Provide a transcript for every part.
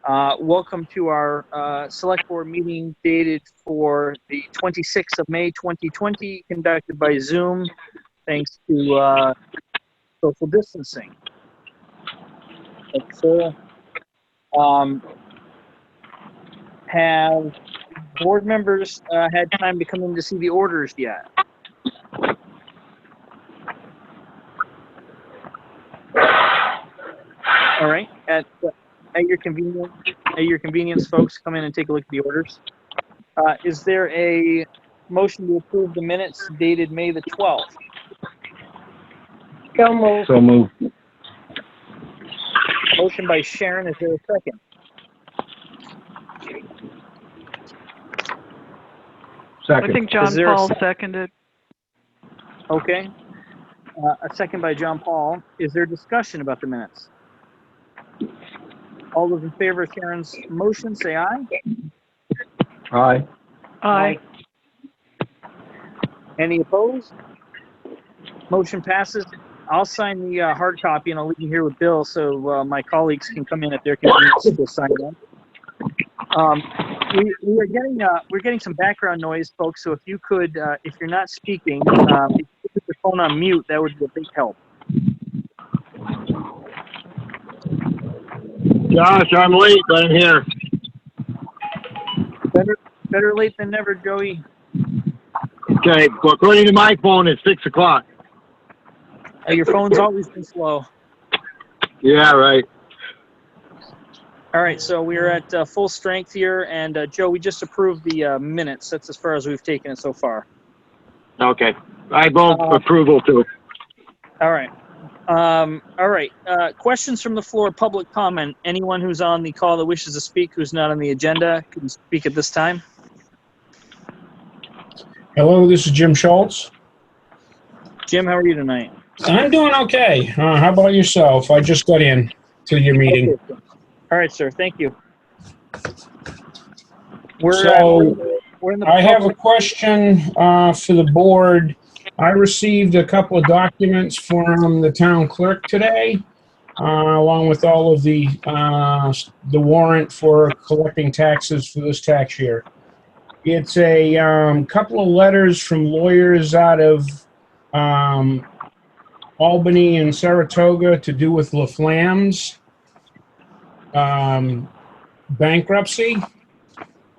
Welcome to our Select Board meeting dated for the 26th of May 2020, conducted by Zoom, thanks to social distancing. So, have board members had time to come in to see the orders yet? All right, at your convenience, folks, come in and take a look at the orders. Is there a motion to approve the minutes dated May the 12th? So moved. Motion by Sharon, is there a second? Second. I think John Paul seconded. Okay. A second by John Paul. Is there discussion about the minutes? All those in favor of Sharon's motion, say aye. Aye. Aye. Any opposed? Motion passes. I'll sign the hard copy and I'll leave you here with Bill so my colleagues can come in at their convenience to sign them. We're getting some background noise, folks. So if you could, if you're not speaking, if you put your phone on mute, that would be a big help. Josh, I'm late, but I'm here. Better late than never, Joey. Okay, according to my phone, it's 6 o'clock. Your phone's always been slow. Yeah, right. All right, so we're at full strength here, and Joe, we just approved the minutes. That's as far as we've taken it so far. Okay. I vote approval too. All right. Questions from the floor, public comment. Anyone who's on the call that wishes to speak who's not on the agenda can speak at this time. Hello, this is Jim Schultz. Jim, how are you tonight? I'm doing okay. How about yourself? I just got in to your meeting. Okay. All right, sir. Thank you. We're in the I have a question for the board. I received a couple of documents from the town clerk today, along with all of the warrant for collecting taxes for this tax year. It's a couple of letters from lawyers out of Albany and Saratoga to do with LaFlamme's bankruptcy.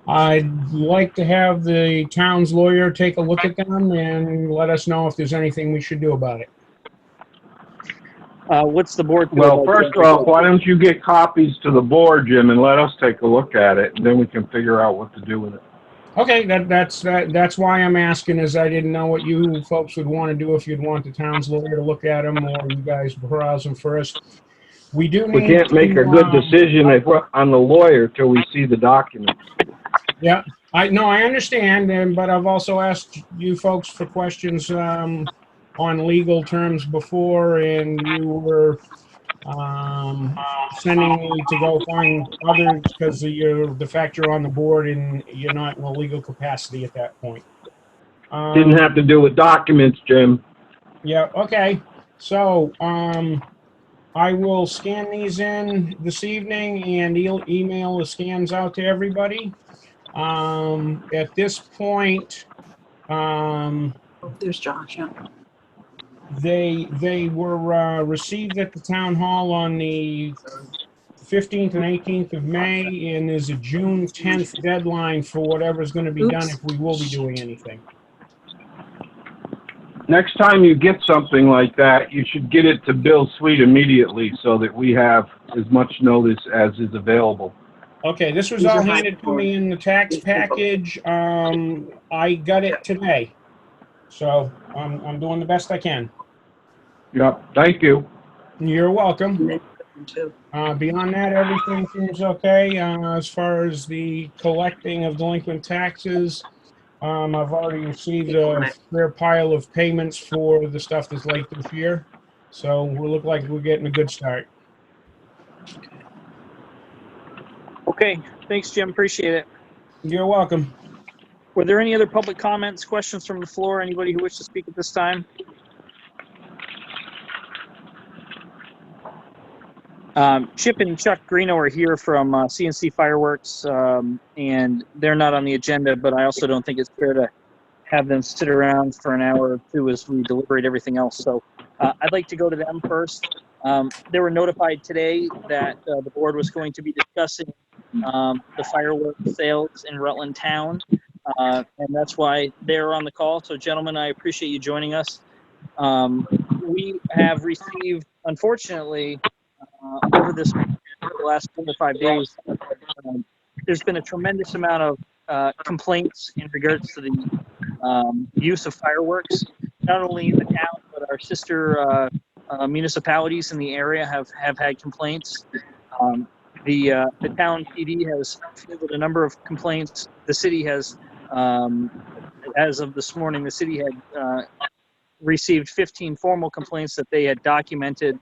I'd like to have the town's lawyer take a look at them and let us know if there's anything we should do about it. What's the board? Well, first off, why don't you get copies to the board, Jim, and let us take a look at it, and then we can figure out what to do with it. Okay, that's why I'm asking, is I didn't know what you folks would want to do, if you'd want the town's lawyer to look at them or you guys browse them first. We can't make a good decision on the lawyer till we see the documents. Yeah, I understand, but I've also asked you folks for questions on legal terms before, and you were sending me to go find others because of the fact you're on the board and you're not in a legal capacity at that point. Didn't have to do with documents, Jim. Yeah, okay. So I will scan these in this evening and email the scans out to everybody. At this point, There's Josh. Yeah. they were received at the town hall on the 15th and 18th of May, and there's a June 10th deadline for whatever's going to be done, if we will be doing anything. Next time you get something like that, you should get it to Bill Sweet immediately so that we have as much notice as is available. Okay, this was all handed to me in the tax package. I got it today, so I'm doing the best I can. Yep, thank you. You're welcome. Beyond that, everything seems okay. As far as the collecting of delinquent taxes, I've already received a fair pile of payments for the stuff that's late this year, so we look like we're getting a good start. Okay, thanks, Jim. Appreciate it. You're welcome. Were there any other public comments, questions from the floor? Anybody who wishes to speak at this time? Chip and Chuck Greeno are here from CNC Fireworks, and they're not on the agenda, but I also don't think it's fair to have them sit around for an hour or two as we deliberate everything else. So I'd like to go to them first. They were notified today that the board was going to be discussing the fireworks sales in Rutland Town, and that's why they're on the call. So, gentlemen, I appreciate you joining us. We have received, unfortunately, over the last 4 to 5 days, there's been a tremendous amount of complaints in regards to the use of fireworks, not only in the town, but our sister municipalities in the area have had complaints. The town PD has fielded a number of complaints. The city has, as of this morning, the city had received 15 formal complaints that they had documented.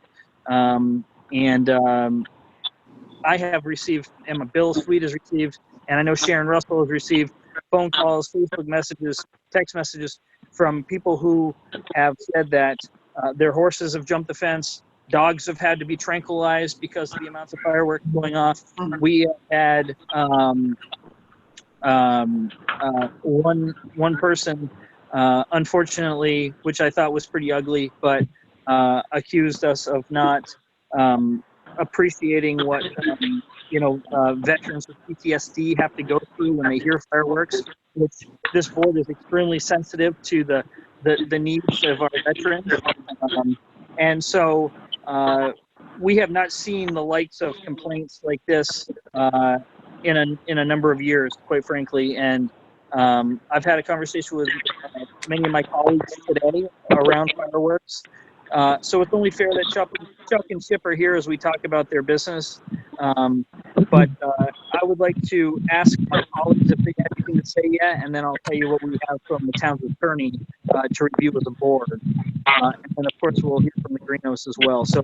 I have received, Emma Bill Sweet has received, and I know Sharon Russell has received phone calls, Facebook messages, text messages from people who have said that their horses have jumped the fence, dogs have had to be tranquilized because of the amounts of fireworks going off. We had one person, unfortunately, which I thought was pretty ugly, but accused us of not appreciating what veterans with PTSD have to go through when they hear fireworks, which this board is extremely sensitive to the needs of our veterans. And so we have not seen the likes of complaints like this in a number of years, quite frankly. And I've had a conversation with many of my colleagues today around fireworks. So it's only fair that Chuck and Chip are here as we talk about their business. But I would like to ask my colleagues if they have anything to say yet, and then I'll tell you what we have from the town's attorney to review with the board. And then, of course, we'll hear from the Greenhouse as well. So,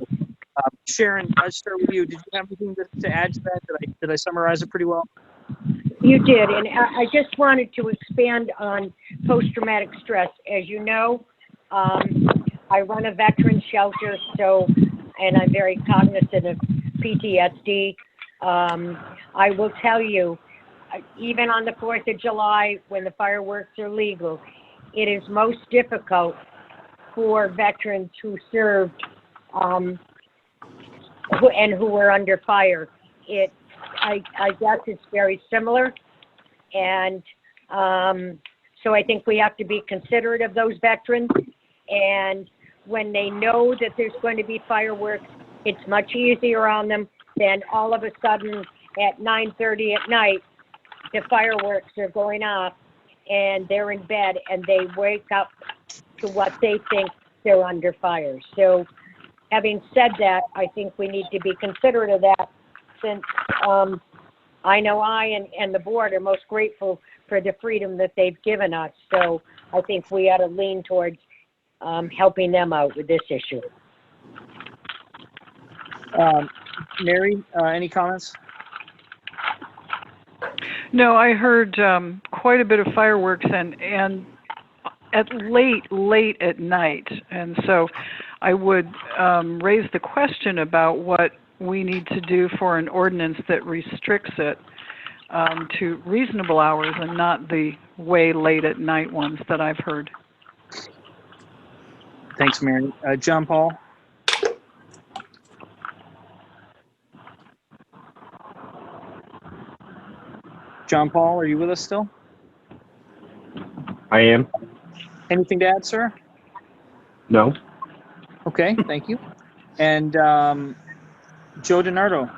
Sharon, I'll start with you. Did you have anything to add to that? Did I summarize it pretty well? You did, and I just wanted to expand on post-traumatic stress. As you know, I run a veterans shelter, and I'm very cognizant of PTSD. I will tell you, even on the 4th of July, when the fireworks are legal, it is most difficult for veterans who served who were under fire. I guess it's very similar, and so I think we have to be considerate of those veterans. And when they know that there's going to be fireworks, it's much easier on them than all of a sudden at 9:30 at night, the fireworks are going off and they're in bed and they wake up to what they think they're under fire. So having said that, I think we need to be considerate of that, since I know I and the board are most grateful for the freedom that they've given us. So I think we ought to lean towards helping them out with this issue. Mary, any comments? No, I heard quite a bit of fireworks and at late at night. And so I would raise the question about what we need to do for an ordinance that restricts it to reasonable hours and not the way late at night ones that I've heard. Thanks, Mary. John Paul? John Paul, are you with us still? I am. Anything to add, sir? No. Okay, thank you. And Joe DiNardo?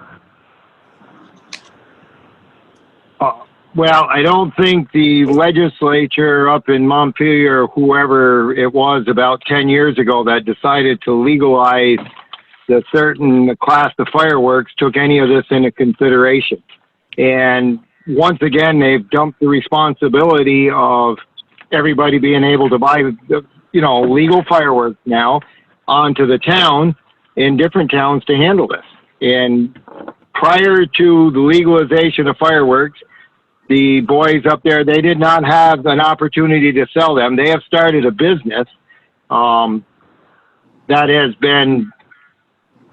Well, I don't think the legislature up in Montpelier, whoever it was about 10 years ago that decided to legalize the certain class of fireworks took any of this into consideration. And once again, they've dumped the responsibility of everybody being able to buy, legal fireworks now onto the town in different towns to handle this. And prior to the legalization of fireworks, the boys up there, they did not have an opportunity to sell them. They have started a business that has been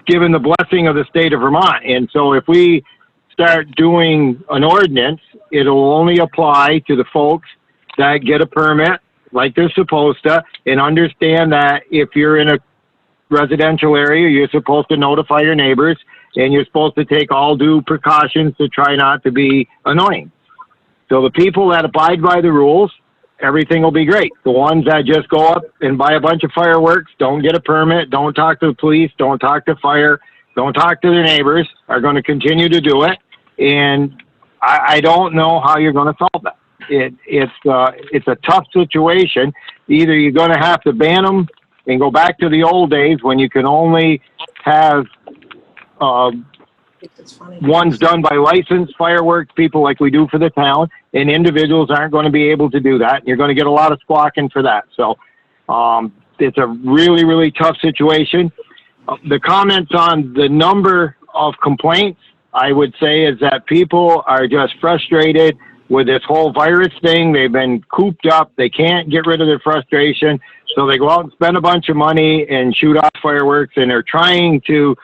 given the blessing of the state of Vermont. And so if we start doing an ordinance, it'll only apply to the folks that get a permit like they're supposed to, and understand that if you're in a residential area, you're supposed to notify your neighbors, and you're supposed to take all due precautions to try not to be annoying. So the people that abide by the rules, everything will be great. The ones that just go up and buy a bunch of fireworks, don't get a permit, don't talk to the police, don't talk to fire, don't talk to their neighbors, are going to continue to do it. And I don't know how you're going to solve that. It's a tough situation. Either you're going to have to ban them and go back to the old days when you can only have ones done by licensed fireworks people like we do for the town, and individuals aren't going to be able to do that. You're going to get a lot of squawking for that. So it's a really, really tough situation. The comments on the number of complaints, I would say, is that people are just frustrated with this whole virus thing. They've been cooped up. They can't get rid of their frustration. So they go out and spend a bunch of money and shoot off fireworks, and they're trying to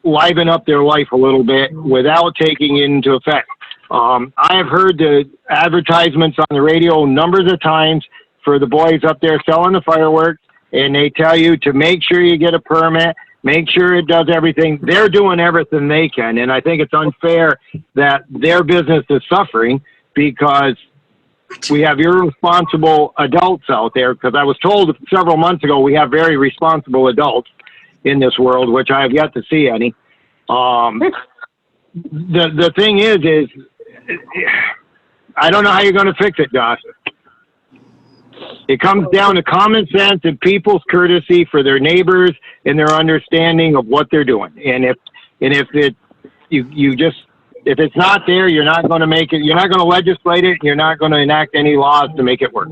liven up their life a little bit without taking it into effect. I have heard the advertisements on the radio numbers of times for the boys up there selling the fireworks, and they tell you to make sure you get a permit, make sure it does everything. They're doing everything they can, and I think it's unfair that their business is suffering because we have irresponsible adults out there, because I was told several months ago we have very responsible adults in this world, which I have yet to see any. The thing is I don't know how you're going to fix it, Josh. It comes down to common sense and people's courtesy for their neighbors and their understanding of what they're doing. And if it's not there, you're not going to make it. You're not going to legislate it. You're not going to enact any laws to make it work.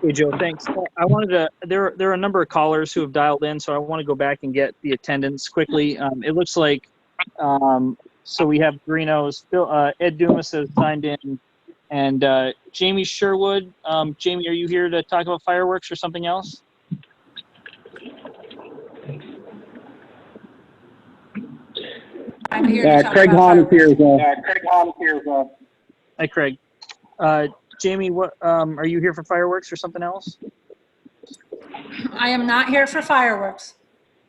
Hey, Joe, thanks. I wanted to, there are a number of callers who have dialed in, so I want to go back and get the attendance quickly. It looks like, so we have Greeno's, Ed Dumas has signed in, and Jamie Sherwood. Jamie, are you here to talk about fireworks or something else? I'm here to talk Craig about Hahn is here as fireworks. well. Craig Hahn is here as well. Hi, Craig. Jamie, what are you here for fireworks or something else? I am not here for fireworks.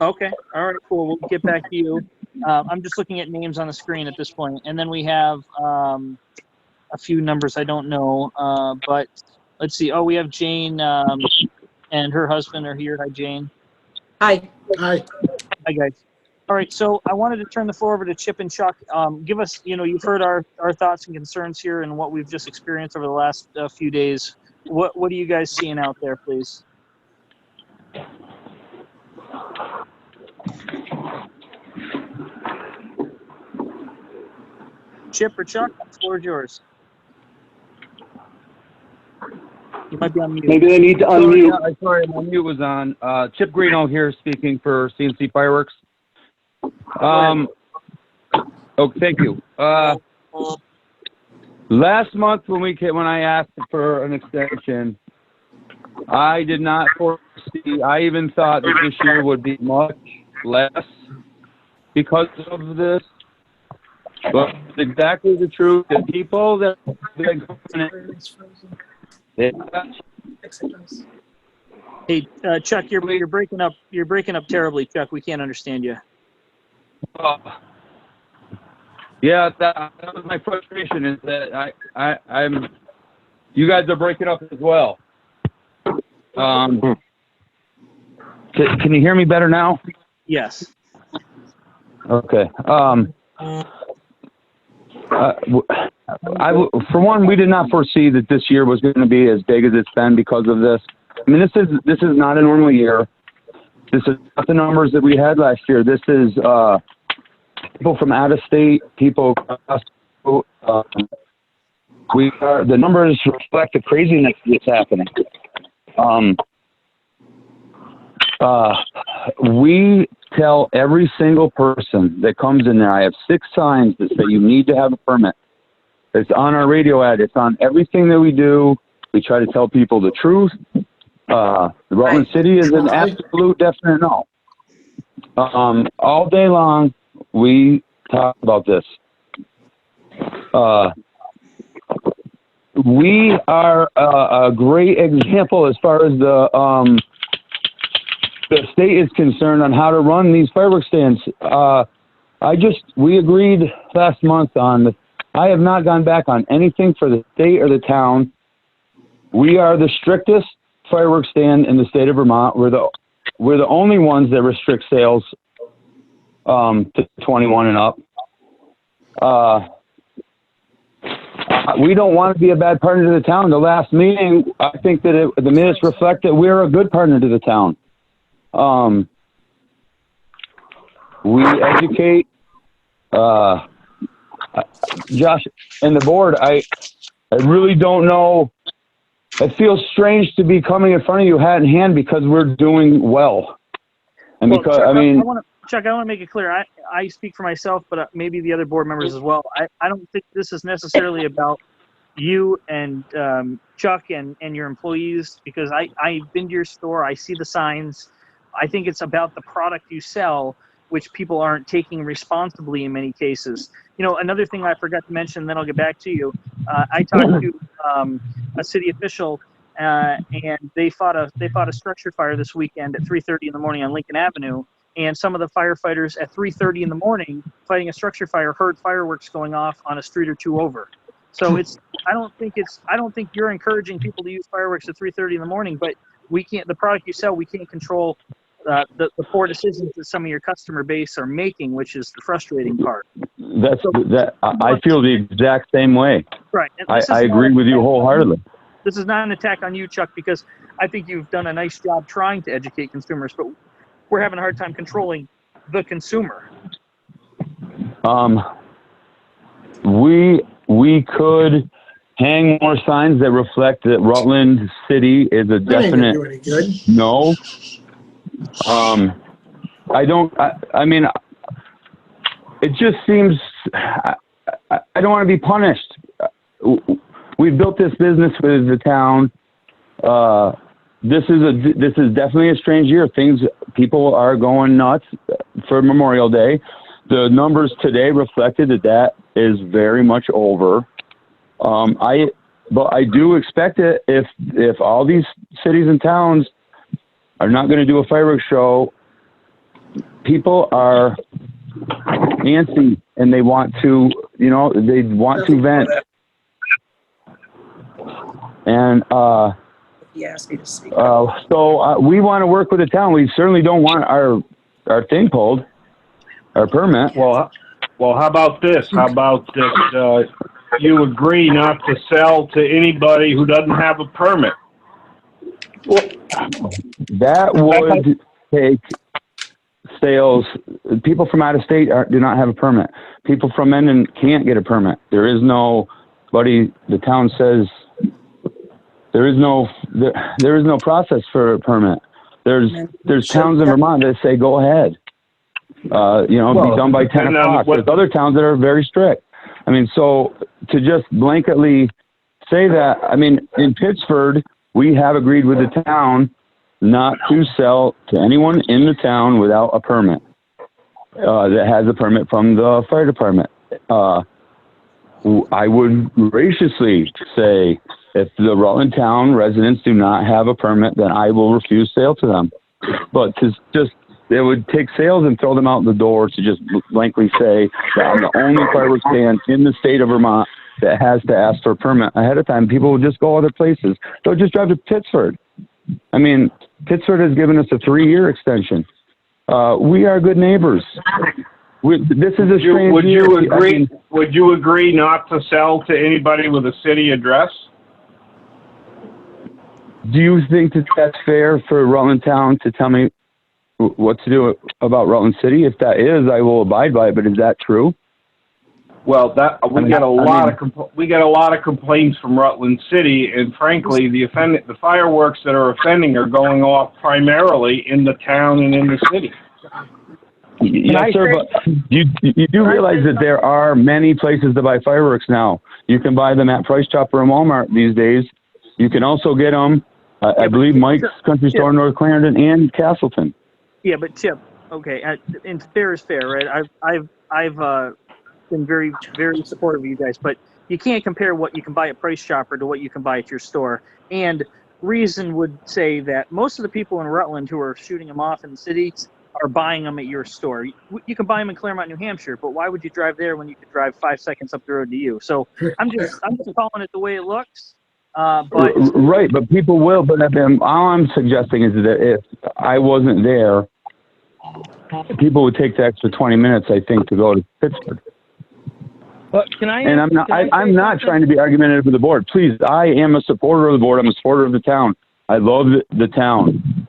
Okay. All right, cool. We'll get back to you. I'm just looking at names on the screen at this point. And then we have a few numbers I don't know, but let's see. Oh, we have Jane and her husband are here. Hi, Jane. Hi. Hi. Hi, guys. All right, so I wanted to turn the floor over to Chip and Chuck. Give us, you've heard our thoughts and concerns here and what we've just experienced over the last few days. What are you guys seeing out there, please? Chip or Chuck, the floor is yours. You might be on mute. Maybe they need to unmute. Sorry, my mute was on. Chip Greeno here speaking for CNC Fireworks. Oh, thank you. Last month when I asked for an extension, I did not foresee, I even thought that this year would be much less because of this. But it's exactly the truth. The people that have been coming in, Hey, Chuck, you're breaking up. You're breaking up terribly, Chuck. We can't understand you. Yeah, that was my frustration. Is that I'm. You guys are breaking up as well. Can you hear me better now? Yes. Okay. For one, we did not foresee that this year was going to be as big as it's been because of this. I mean, this is not a normal year. This is not the numbers that we had last year. This is people from out of state, people. The numbers reflect the craziness that's happening. We tell every single person that comes in there. I have 6 signs that say you need to have a permit. It's on our radio ad. It's on everything that we do. We try to tell people the truth. Rutland City is an absolute definite no. All day long, we talk about this. We are a great example as far as the state is concerned on how to run these fireworks stands. We agreed last month on I have not gone back on anything for the state or the town. We are the strictest fireworks stand in the state of Vermont. We're the only ones that restrict sales to 21 and up. We don't want to be a bad partner to the town. The last meeting, I think that the minutes reflect that we're a good partner to the town. We educate, Josh and the board. I really don't know. It feels strange to be coming in front of you hat in hand because we're doing well. And Well, because, Chuck, I mean, Chuck, I want to make it clear. I speak for myself, but maybe the other board members as well. I don't think this is necessarily about you and Chuck and your employees, because I've been to your store. I see the signs. I think it's about the product you sell, which people aren't taking responsibly in many cases. You know, another thing I forgot to mention, then I'll get back to you. I talked to a city official, and they fought a structure fire this weekend at 3:30 in the morning on Lincoln Avenue. And some of the firefighters at 3:30 in the morning fighting a structure fire heard fireworks going off on a street or two over. So I don't think you're encouraging people to use fireworks at 3:30 in the morning, but we can't. The product you sell, we can't control the poor decisions that some of your customer base are making, which is the frustrating part. I feel the exact same way. Right. I agree with you wholeheartedly. This is not an attack on you, Chuck, because I think you've done a nice job trying to educate consumers, but we're having a hard time controlling the consumer. We could hang more signs that reflect that Rutland City is a definite no. I mean, it just seems, I don't want to be punished. We've built this business with the town. This is definitely a strange year. People are going nuts for Memorial Day. The numbers today reflected that is very much over. But I do expect it if all these cities and towns are not going to do a fireworks show, people are antsy and they want to, they want to vent. And so we want to work with the town. We certainly don't want our thing pulled, our permit. Well, how about this? How about that you agree not to sell to anybody who doesn't have a permit? That would take sales. People from out of state do not have a permit. People from Mendon can't get a permit. There is nobody. The town says there is no process for a permit. There's towns in Vermont that say go ahead. Be done by 10 o'clock. There's other towns that are very strict. I mean, so to just blanketly say that, I mean, in Pittsford, we have agreed with the town not to sell to anyone in the town without a permit that has a permit from the fire department. I would graciously say if the Rutland town residents do not have a permit, then I will refuse sale to them. But it would take sales and throw them out the door to just blankly say that I'm the only fireworks stand in the state of Vermont that has to ask for a permit ahead of time. People will just go other places. They'll just drive to Pittsford. I mean, Pittsford has given us a 3-year extension. We are good neighbors. This is a strange year. Would you agree not to sell to anybody with a city address? Do you think that that's fair for Rutland Town to tell me what to do about Rutland City? If that is, I will abide by it. But is that true? Well, we get a lot of complaints from Rutland City, and frankly, the fireworks that are offending are going off primarily in the town and in the city. Yes, sir, but you do realize that there are many places to buy fireworks now. You can buy them at Price Chopper and Walmart these days. You can also get them I believe Mike's Country Store, North Clarendon, and Castleton. Yeah, but Chip, okay, and fair is fair, right? I've been very, very supportive of you guys, but you can't compare what you can buy at Price Chopper to what you can buy at your store. And reason would say that most of the people in Rutland who are shooting them off in the city are buying them at your store. You can buy them in Claremont, New Hampshire, but why would you drive there when you could drive 5 seconds up the road to you? So I'm just calling it the way it looks. But Right, but people will. But all I'm suggesting is that if I wasn't there, people would take the extra 20 minutes, I think, to go to Pittsburgh. But can I? And I'm not trying to be argumentative with the board. Please, I am a supporter of the board. I'm a supporter of the town. I love the town.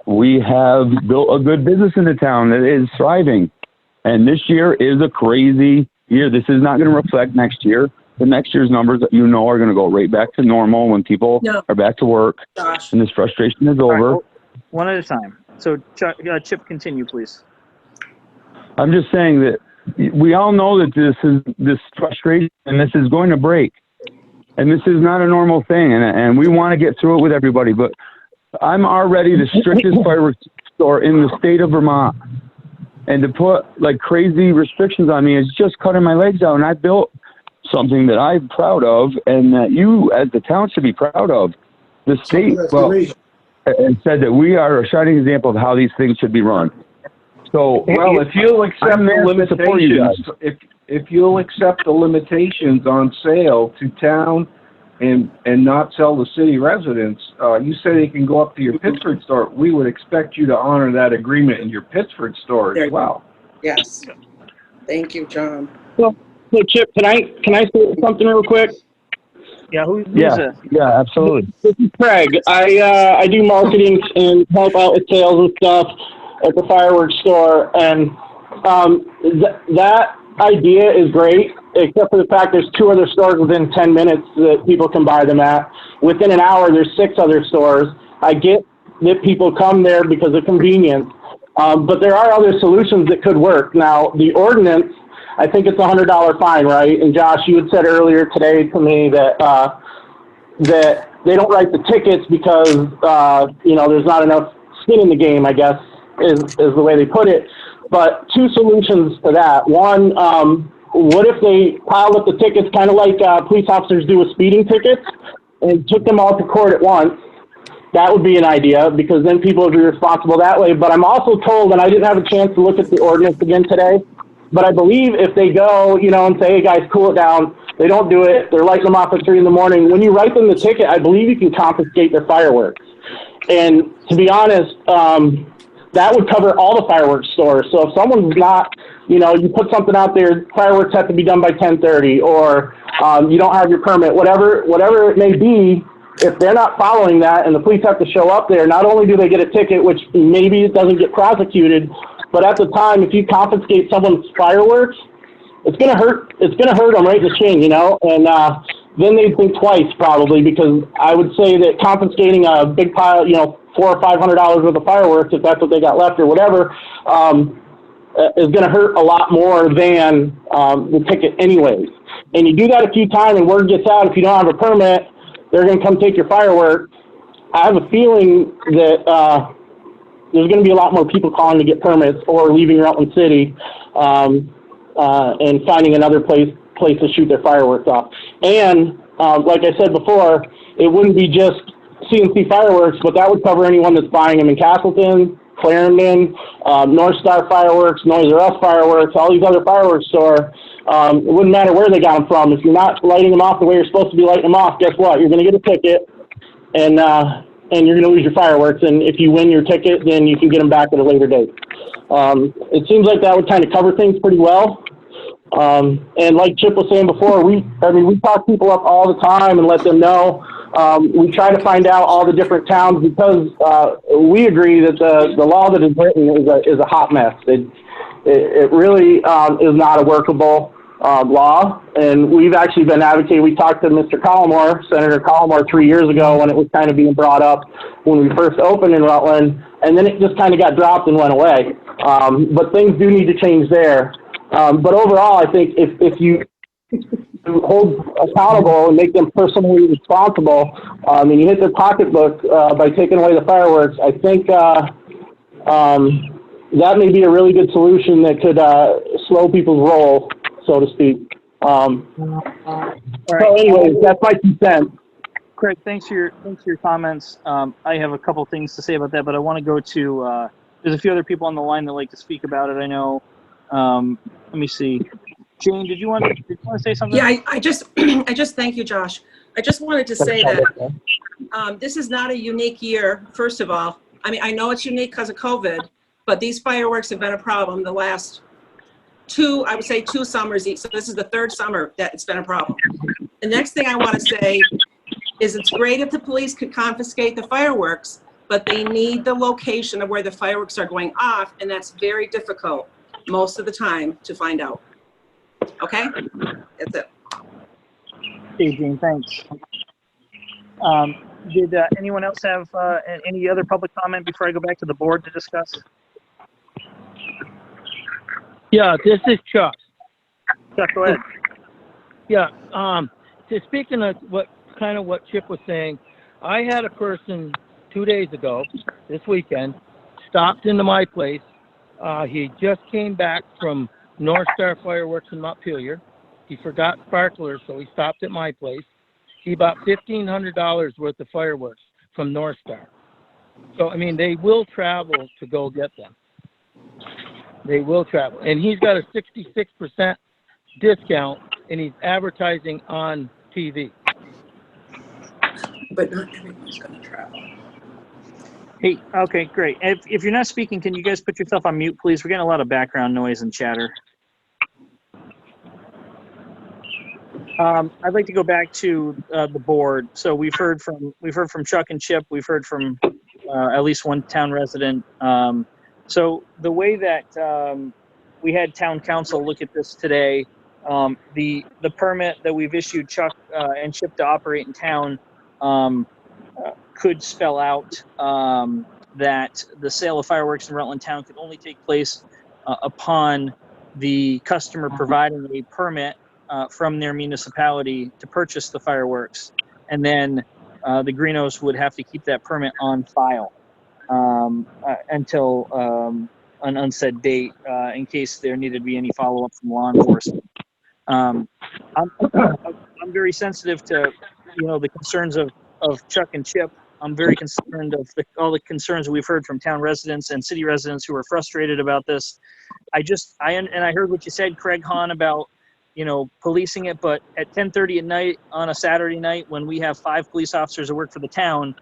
We have built a good business in the town that is thriving. And this year is a crazy year. This is not going to reflect next year. The next year's numbers, are going to go right back to normal when people are back to work. Josh. And this frustration is over. Right, one at a time. So, Chip, continue, please. I'm just saying that we all know that this frustration and this is going to break. And this is not a normal thing. And we want to get through it with everybody. But I'm already the strictest fireworks store in the state of Vermont. And to put like crazy restrictions on me is just cutting my legs out. And I built something that I'm proud of and that you as the town should be proud of. The state and said that we are a shining example of how these things should be run. So, well, if you'll accept the limitations, if you'll accept the limitations on sale to town and not sell to city residents, you say they can go up to your Pittsburgh store. We would expect you to honor that agreement in your Pittsburgh store as well. Yes. Thank you, John. Well, hey, Chip, can I say something real quick? Yeah, who's yeah, absolutely. This is Craig. I do marketing and help out with sales and stuff at the fireworks store, and that idea is great, except for the fact there's 2 other stores within 10 minutes that people can buy them at. Within an hour, there's 6 other stores. I get that people come there because of convenience, but there are other solutions that could work. Now, the ordinance, I think it's a $100 fine, right? And Josh, you had said earlier today to me that that they don't write the tickets because there's not enough skin in the game, I guess, is the way they put it. But 2 solutions to that. One, what if they piled up the tickets kind of like police officers do with speeding tickets and took them all to court at once? That would be an idea, because then people would be responsible that way. But I'm also told, and I didn't have a chance to look at the ordinance again today, but I believe if they go, and say, hey, guys, cool it down, they don't do it, they're lighting them off at 3 in the morning, when you write them the ticket, I believe you can confiscate their fireworks. And to be honest, that would cover all the fireworks stores. So if someone's not, you put something out there, fireworks have to be done by 10:30, or you don't have your permit, whatever it may be, if they're not following that and the police have to show up there, not only do they get a ticket, which maybe it doesn't get prosecuted, but at the time, if you confiscate someone's fireworks, it's gonna hurt them right in the chin, and then they'd think twice probably, because I would say that confiscating a big pile, $400 or $500 worth of fireworks, if that's what they got left or whatever, is gonna hurt a lot more than the ticket anyways. And you do that a few times and word gets out, if you don't have a permit, they're gonna come take your fireworks. I have a feeling that there's going to be a lot more people calling to get permits or leaving Rutland City and finding another place to shoot their fireworks off. And like I said before, it wouldn't be just CNC fireworks, but that would cover anyone that's buying them in Castleton, Clarendon, North Star Fireworks, Noyes R Us Fireworks, all these other fireworks stores. It wouldn't matter where they got them from. If you're not lighting them off the way you're supposed to be lighting them off, guess what? You're going to get a ticket, and you're going to lose your fireworks. And if you win your ticket, then you can get them back at a later date. It seems like that would kind of cover things pretty well. And like Chip was saying before, we talk people up all the time and let them know. We try to find out all the different towns, because we agree that the law that is written is a hot mess. It really is not a workable law, and we've actually been advocating. We talked to Mr. Collmore, Senator Collmore, 3 years ago when it was kind of being brought up when we first opened in Rutland, and then it just kind of got dropped and went away. But things do need to change there. But overall, I think if you to hold accountable and make them personally responsible, and you hit their pocketbook by taking away the fireworks, I think that may be a really good solution that could slow people's roll, so to speak. So anyways, that's my 2 cents. Craig, thanks for your comments. I have a couple things to say about that, but I want to go to, there's a few other people on the line that like to speak about it, I know. Let me see. Jane, did you want to say something? Yeah, I just, I just thank you, Josh. I just wanted to say that this is not a unique year, first of all. I mean, I know it's unique because of COVID, but these fireworks have been a problem the last I would say 2 summers. So this is the 3rd summer that it's been a problem. The next thing I want to say is it's great if the police could confiscate the fireworks, but they need the location of where the fireworks are going off, and that's very difficult most of the time to find out. Okay? That's it. Hey, Jane, thanks. Did anyone else have any other public comment before I go back to the board to discuss? Yeah, this is Chuck. Chuck, go ahead. Yeah, so speaking of what Chip was saying, I had a person 2 days ago, this weekend, stopped into my place. He just came back from North Star Fireworks in Montpelier. He forgot sparklers, so he stopped at my place. He bought $1,500 worth of fireworks from North Star. So, I mean, they will travel to go get them. They will travel. And he's got a 66% discount, and he's advertising on TV. But not everyone's going to travel. Hey, okay, great. If you're not speaking, can you guys put yourself on mute, please? We're getting a lot of background noise and chatter. I'd like to go back to the board. So we've heard from Chuck and Chip. We've heard from at least one town resident. So the way that we had town council look at this today, the permit that we've issued Chuck and Chip to operate in town could spell out that the sale of fireworks in Rutland town could only take place upon the customer providing a permit from their municipality to purchase the fireworks. And then the Greenos would have to keep that permit on file until an unsaid date in case there needed to be any follow-up from law enforcement. I'm very sensitive to, the concerns of Chuck and Chip. I'm very concerned of all the concerns we've heard from town residents and city residents who are frustrated about this. I heard what you said, Craig Hahn, about, policing it, but at 10:30 at night on a Saturday night when we have 5 police officers that work for the town,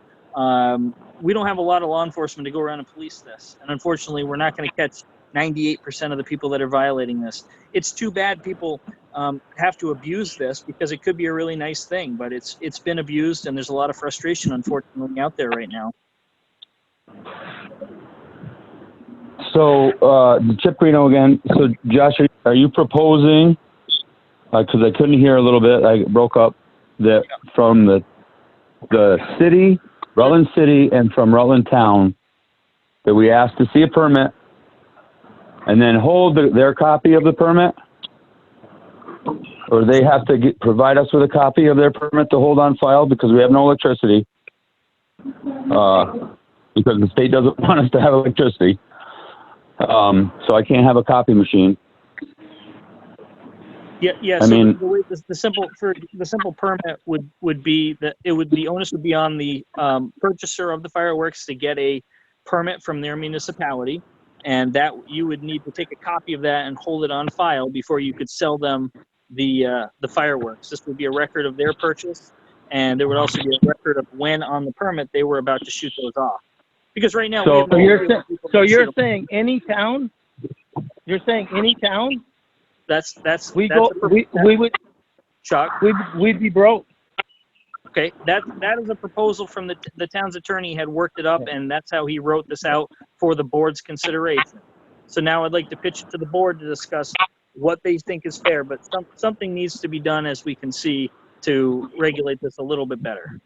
we don't have a lot of law enforcement to go around and police this. And unfortunately, we're not going to catch 98% of the people that are violating this. It's too bad people have to abuse this because it could be a really nice thing, but it's been abused and there's a lot of frustration, unfortunately, out there right now. So, Chip Greeno again. So, Josh, are you proposing, because I couldn't hear a little bit, I broke up, that from the city, Rutland City, and from Rutland Town, that we ask to see a permit and then hold their copy of the permit? Or they have to provide us with a copy of their permit to hold on file because we have no electricity, because the state doesn't want us to have electricity. So I can't have a copy machine. Yeah. I mean, the simple permit would be that the onus would be on the purchaser of the fireworks to get a permit from their municipality, and that you would need to take a copy of that and hold it on file before you could sell them the fireworks. This would be a record of their purchase, and there would also be a record of when on the permit they were about to shoot those off. Because right now, you're saying any town? You're saying any town? We would, Chuck. We'd be broke. Okay, that is a proposal from the town's attorney. Had worked it up, and that's how he wrote this out for the board's consideration. So now I'd like to pitch it to the board to discuss what they think is fair, but something needs to be done, as we can see, to regulate this a little bit better.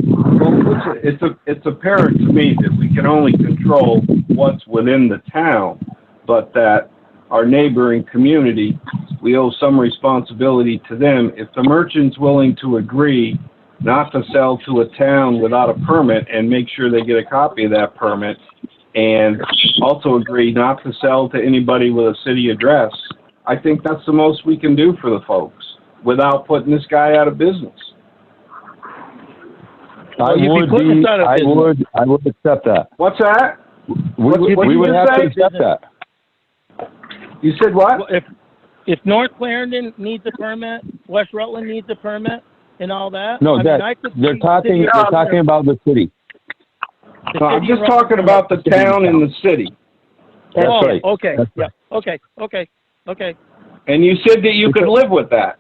Well, it's apparent to me that we can only control what's within the town, but that our neighboring community, we owe some responsibility to them. If the merchant's willing to agree not to sell to a town without a permit and make sure they get a copy of that permit, and also agree not to sell to anybody with a city address, I think that's the most we can do for the folks without putting this guy out of business. I would accept that. What's that? We would have to accept that. You said what? Well, if North Clarendon needs a permit, West Rutland needs a permit, and all that. No, I that, mean, I could they're see talking about the city. the No, I'm city just of talking Rutland. about the town and the city. That's right. Okay, That's yeah, right. okay. And you said that you could live with that.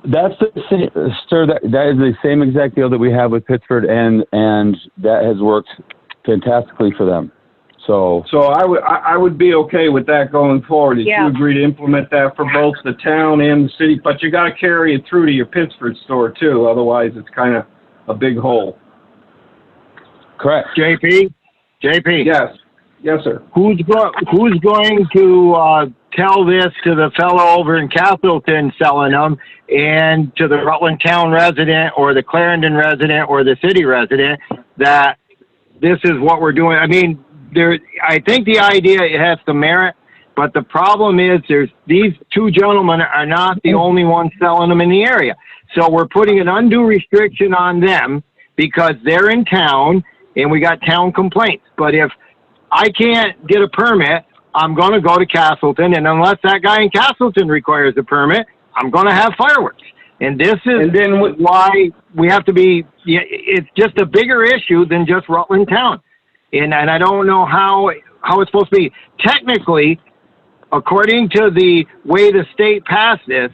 That's the same, sir. That is the same exact deal that we have with Pittsford, and that has worked fantastically for them. So I would be okay with that going forward if Yeah. you agree to implement that for both the town and the city. But you got to carry it through to your Pittsford store too. Otherwise, it's kind of a big hole. correct. JP? Yes, sir. Who's going to tell this to the fellow over in Castleton selling them, and to the Rutland town resident or the Clarendon resident or the city resident that this is what we're doing? I mean, I think the idea, it has some merit, but the problem is these two gentlemen are not the only ones selling them in the area. So we're putting an undue restriction on them because they're in town and we got town complaints. But if I can't get a permit, I'm going to go to Castleton, and unless that guy in Castleton requires a permit, I'm going to have fireworks. And this is why we have to be, it's just a bigger issue than just Rutland town. And I don't know how it's supposed to be. Technically, according to the way the state passed this,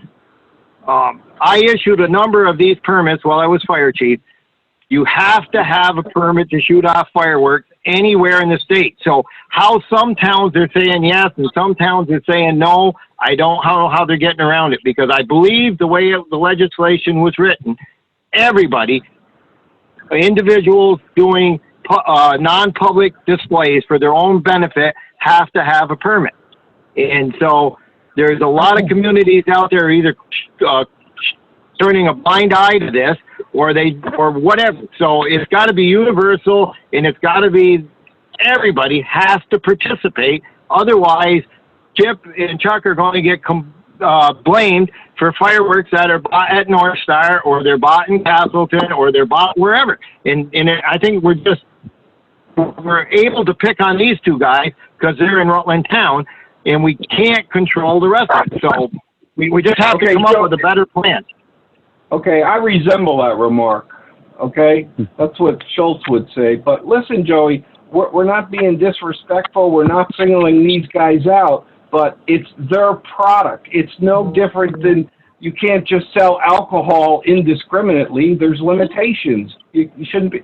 I issued a number of these permits while I was fire chief. You have to have a permit to shoot off fireworks anywhere in the state. So how some towns are saying yes and some towns are saying no, I don't know how they're getting around it, because I believe the way the legislation was written, everybody, individuals doing non-public displays for their own benefit have to have a permit. And so there's a lot of communities out there either turning a blind eye to this or whatever. So it's got to be universal, and it's got to be everybody has to participate. Otherwise, Chip and Chuck are going to get blamed for fireworks that are bought at North Star, or they're bought in Castleton, or they're bought wherever. And I think we're able to pick on these two guys because they're in Rutland town, and we can't control the rest of it. So we just have to come up with a better plan. Okay, I resemble that remark. Okay, that's what Schultz would say. But listen, Joey, we're not being disrespectful. We're not singling these guys out, but it's their product. It's no different than you can't just sell alcohol indiscriminately. There's limitations. You shouldn't be.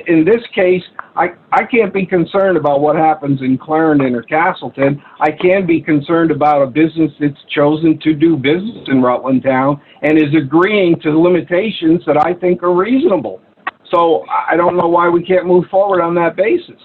In this case, I can't be concerned about what happens in Clarendon or Castleton. I can be concerned about a business that's chosen to do business in Rutland Town and is agreeing to limitations that I think are reasonable. So I don't know why we can't move forward on that basis.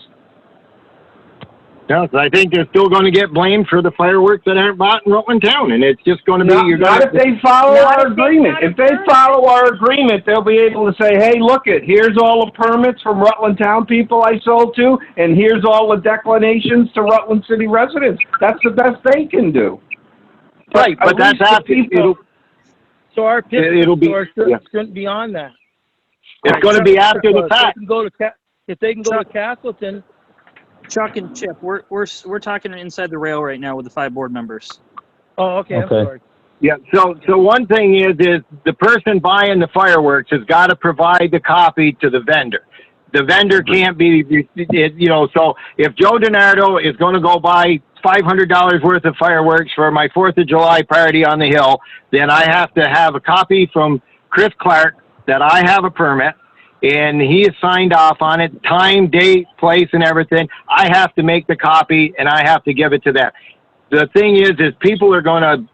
No, I think they're still going to get blamed for the fireworks that aren't bought in Rutland Town, and it's just going to be not if they follow our agreement. If they follow our agreement, they'll be able to say, "Hey, look here's all the permits from Rutland Town people I sold to, and here's all the declinations to Rutland City residents." That's the best they can do. Right, but that's after So our Pittsburgh store shouldn't be on that. It's going to be after the fact. If they can go to Castleton. Chuck and Chip, we're talking inside the rail right now with the 5 board members. Oh, okay. I'm sorry. Yeah. So one thing is the person buying the fireworks has got to provide the copy to the vendor. The vendor can't be, so if Joe DiNardo is going to go buy $500 worth of fireworks for my 4th of July party on the hill, then I have to have a copy from Chris Clerk that I have a permit, and he is signed off on it, time, date, place, and everything. I have to make the copy, and I have to give it to them. The thing is people are going to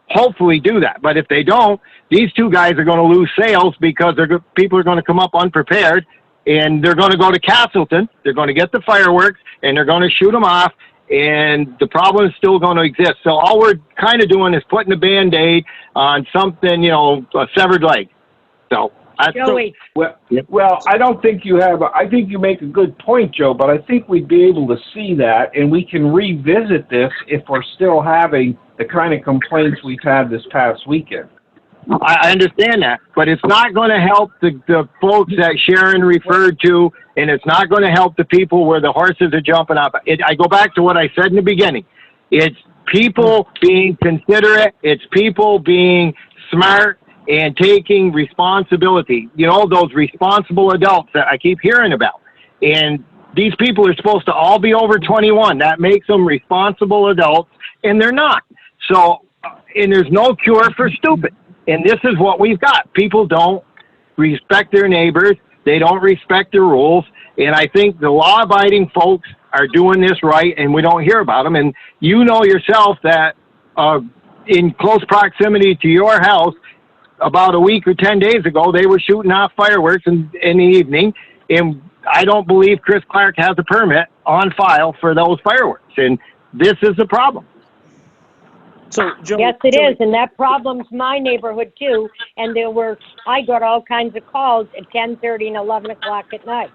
hopefully do that. But if they don't, these two guys are going to lose sales because people are going to come up unprepared, and they're going to go to Castleton. They're going to get the fireworks, and they're going to shoot them off, and the problem is still going to exist. So all we're kind of doing is putting a Band-Aid on something, you know, a severed leg. So Joey, Well, I don't think you have, I think you make a good point, Joe, but I think we'd be able to see that, and we can revisit this if we're still having the kind of complaints we've had this past weekend. I understand that, but it's not going to help the folks that Sharon referred to, and it's not going to help the people where the horses are jumping up. I go back to what I said in the beginning. It's people being considerate. It's people being smart and taking responsibility. You know, those responsible adults that I keep hearing about. And these people are supposed to all be over 21. That makes them responsible adults, and they're not. So, and there's no cure for stupid. And this is what we've got. People don't respect their neighbors. They don't respect the rules. And I think the law-abiding folks are doing this right, and we don't hear about them. And you know yourself that in close proximity to your house, about a week or 10 days ago, they were shooting off fireworks in the evening. And I don't believe Chris Clark has a permit on file for those fireworks. And this is the problem. So, Joe, yes, it is, and that problem's my neighborhood too. And I got all kinds of calls at 10:30 and 11 o'clock at night.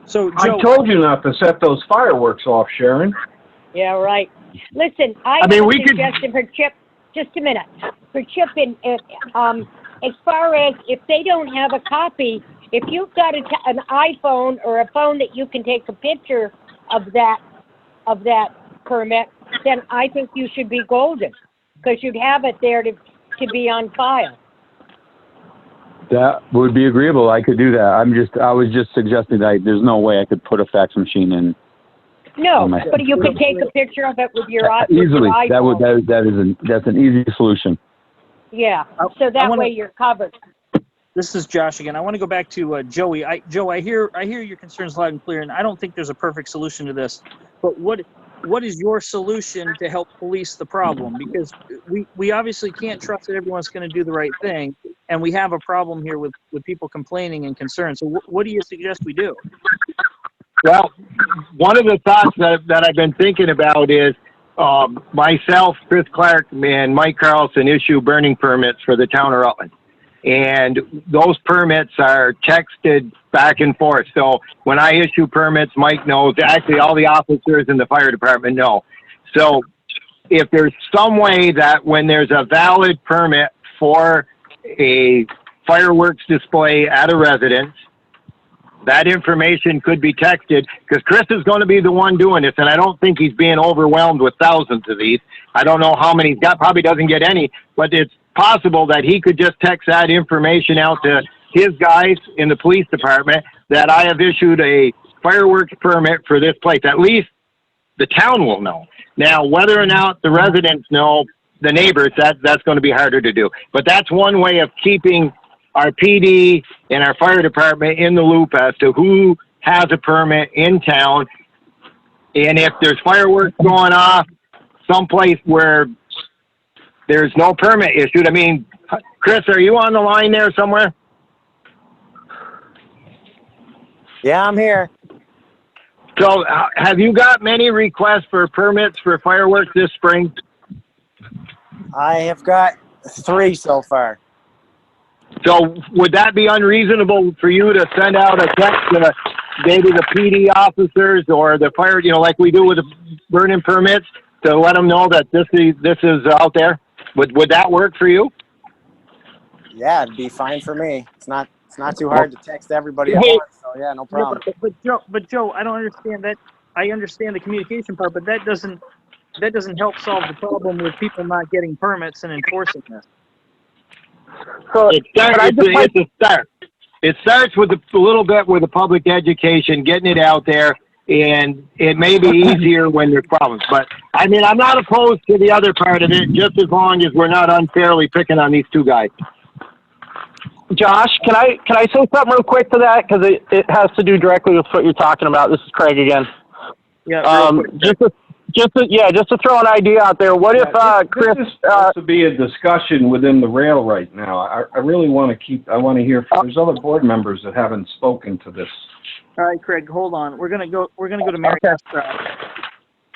So, Joe, I told you not to set those fireworks off, Sharon. Yeah, right. Listen, I have a suggestion for Chip. Just a minute. For Chip, as far as if they don't have a copy, if you've got an iPhone or a phone that you can take a picture of that permit, then I think you should be golden, because you'd have it there to be on file. That would be agreeable. I could do that. I was just suggesting that there's no way I could put a fax machine in. No, but you could take a picture of it with your easily. iPhone. That's an easy solution. Yeah. So that way you're covered. This is Josh again. I want to go back to Joey. Joe, I hear your concerns loud and clear, and I don't think there's a perfect solution to this. But what is your solution to help police the problem? Because we obviously can't trust that everyone's going to do the right thing, and we have a problem here with people complaining and concerned. So what do you suggest we do? Well, one of the thoughts that I've been thinking about is myself, Chris Clark, and Mike Carlson issue burning permits for the town of Rutland. And those permits are texted back and forth. So when I issue permits, Mike knows. Actually, all the officers in the fire department know. So if there's some way that when there's a valid permit for a fireworks display at a residence, that information could be texted, because Chris is going to be the one doing this, and I don't think he's being overwhelmed with thousands of these. I don't know how many he's got, probably doesn't get any, but it's possible that he could just text that information out to his guys in the police department that I have issued a fireworks permit for this place. At least the town will know. Now, whether or not the residents know, the neighbors, that's going to be harder to do. But that's one way of keeping our PD and our fire department in the loop as to who has a permit in town. And if there's fireworks going off someplace where there's no permit issued, I mean, Chris, are you on the line there somewhere? Yeah, I'm here. So have you got many requests for permits for fireworks this spring? I have got 3 so far. So would that be unreasonable for you to send out a text to maybe the PD officers or the fire, you know, like we do with the burning permits, to let them know that this is out there? Would that work for you? Yeah, it'd be fine for me. It's not too hard to text everybody at once, so yeah, no problem. Yeah, but Joe, I don't understand that. I understand the communication part, but that doesn't help solve the problem with people not getting permits and enforcing this. So it's a start. It starts with a little bit with the public education, getting it out there, and it may be easier when there's problems. But I mean, I'm not opposed to the other part of it, just as long as we're not unfairly picking on these two guys. Josh, can I say something real quick to that, because it has to do directly with what you're talking about. This is Craig again. Yeah. Just to throw an idea out there. What if Chris? This is supposed to be a discussion within the rail right now. I really want to hear. There's other board members that haven't spoken to this. All right, Craig, hold on. We're gonna go to Mary. Okay.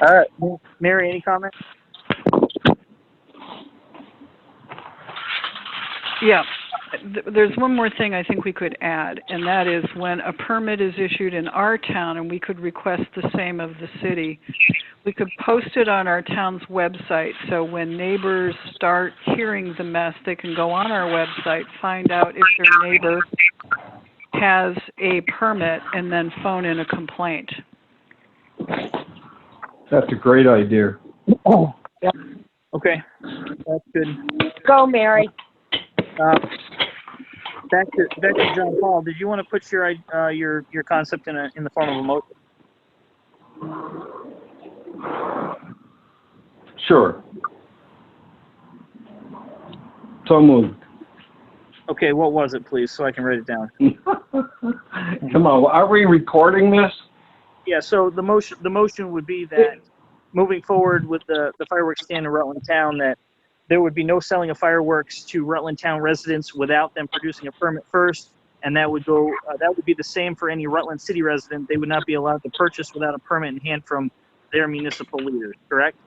All right. Mary, any comment? Yeah. There's one more thing I think we could add, and that is when a permit is issued in our town, and we could request the same of the city, we could post it on our town's website, so when neighbors start hearing the mess, they can go on our website, find out if their neighbor has a permit, and then phone in a complaint. That's a great idea. Yep. Okay, that's good. Go, Mary. Back to John Paul. Did you want to put your concept in the form of a motion? Sure. So moved. Okay, what was it, please, so I can write it down? Come on, are we recording this? Yeah. So the motion would be that moving forward with the fireworks stand in Rutland Town, that there would be no selling of fireworks to Rutland Town residents without them producing a permit first, and that would be the same for any Rutland City resident. They would not be allowed to purchase without a permit in hand from their municipal leaders, correct?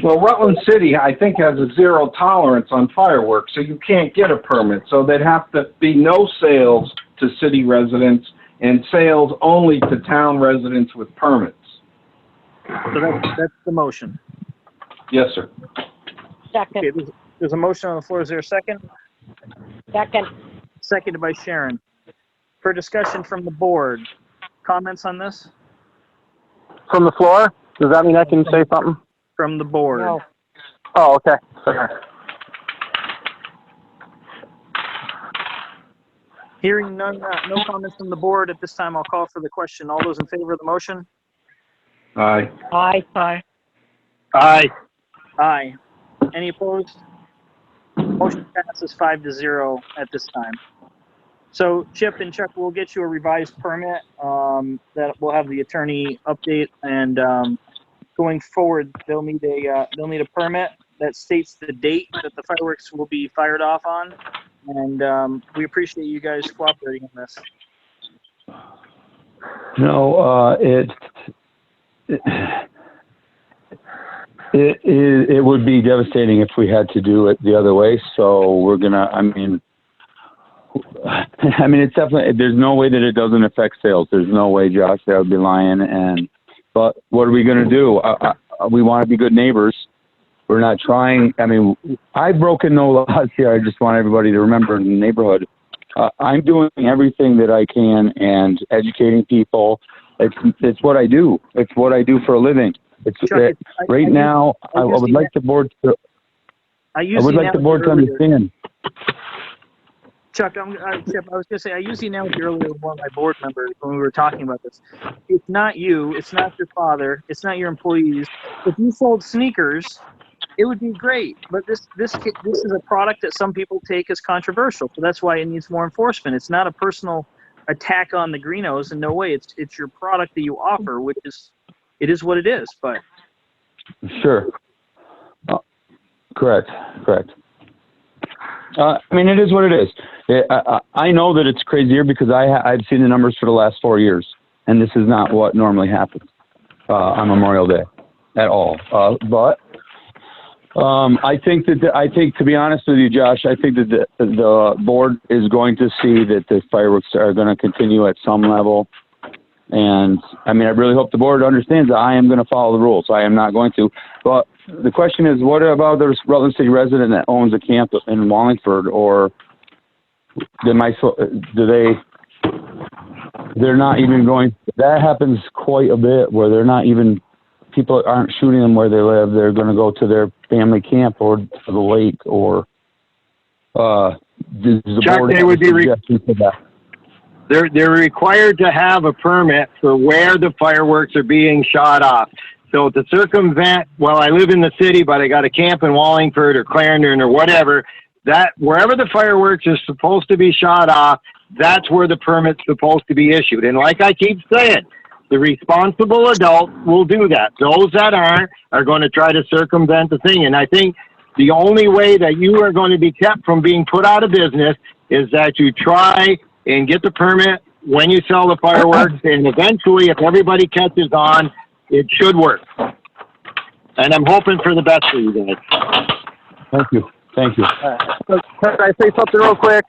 Well, Rutland City, I think, has a zero tolerance on fireworks, so you can't get a permit. So there'd have to be no sales to city residents and sales only to town residents with permits. So that's the motion. Yes, sir. Second. Okay, there's a motion on the floor. Is there a second? Second. Seconded by Sharon. For discussion from the board, comments on this? From the floor? Does that mean I can say something? From the board. No. Oh, okay. Sorry. Hearing none, no comments from the board at this time, I'll call for the question. All those in favor of the motion? Aye. Aye. Aye. Aye. Aye. Any opposed? Motion passes 5-0 at this time. So Chip and Chuck will get you a revised permit that will have the attorney update, and going forward, they'll need a permit that states the date that the fireworks will be fired off on, and we appreciate you guys cooperating on this. No, it would be devastating if we had to do it the other way. So we're gonna. I mean, it's definitely. There's no way that it doesn't affect sales. There's no way, Josh. That would be lying. But what are we gonna do? We want to be good neighbors. We're not trying. I mean, I've broken no laws here. I just want everybody to remember in the neighborhood. I'm doing everything that I can and educating people. It's what I do. It's what I do for a living. Chuck, I would like the board to. I would like the board to understand. Chuck, Chip, I was going to say, I used the analogy earlier with one of my board members when we were talking about this. It's not you, it's not your father, it's not your employees. If you sold sneakers, it would be great. But this is a product that some people take as controversial, so that's why it needs more enforcement. It's not a personal attack on the Greenos in no way. It's your product that you offer, which is, it is what it is. But sure, correct. I mean, it is what it is. I know that it's crazier because I've seen the numbers for the last 4 years, and this is not what normally happens on Memorial Day at all. But I think, to be honest with you, Josh, I think that the board is going to see that the fireworks are going to continue at some level. And I mean, I really hope the board understands that I am going to follow the rules. I am not going to. But the question is, what about the Rutland City resident that owns a camp in Wallingford, or they're not even going? That happens quite a bit, where they're not even, people aren't shooting them where they live. They're going to go to their family camp or to the lake, or does the Chuck, board they would be for that? They're required to have a permit for where the fireworks are being shot off. So to circumvent, well, I live in the city, but I got a camp in Wallingford or Clarendon or whatever, that wherever the fireworks are supposed to be shot off, that's where the permit's supposed to be issued. And like I keep saying, the responsible adult will do that. Those that aren't are going to try to circumvent the thing. And I think the only way that you are going to be kept from being put out of business is that you try and get the permit when you sell the fireworks, and eventually, if everybody catches on, it should work. And I'm hoping for the best for you guys. Thank you. Thank you. So can I say something real quick?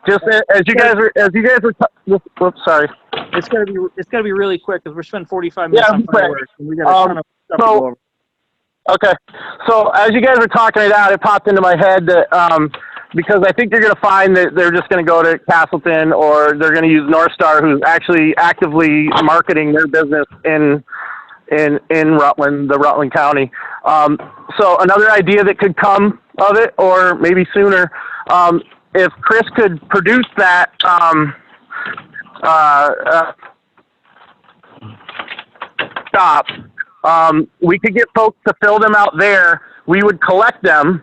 Just as you guys were, whoops, sorry. It's gotta be really quick because we're spending 45 minutes on fireworks and we got a ton of stuff to go over. Okay, so as you guys were talking it out, it popped into my head that because I think you're going to find that they're just going to go to Castleton, or they're going to use North Star, who's actually actively marketing their business in Rutland, the Rutland County. So another idea that could come of it, or maybe sooner, if Chris could produce that stop, we could get folks to fill them out there. We would collect them,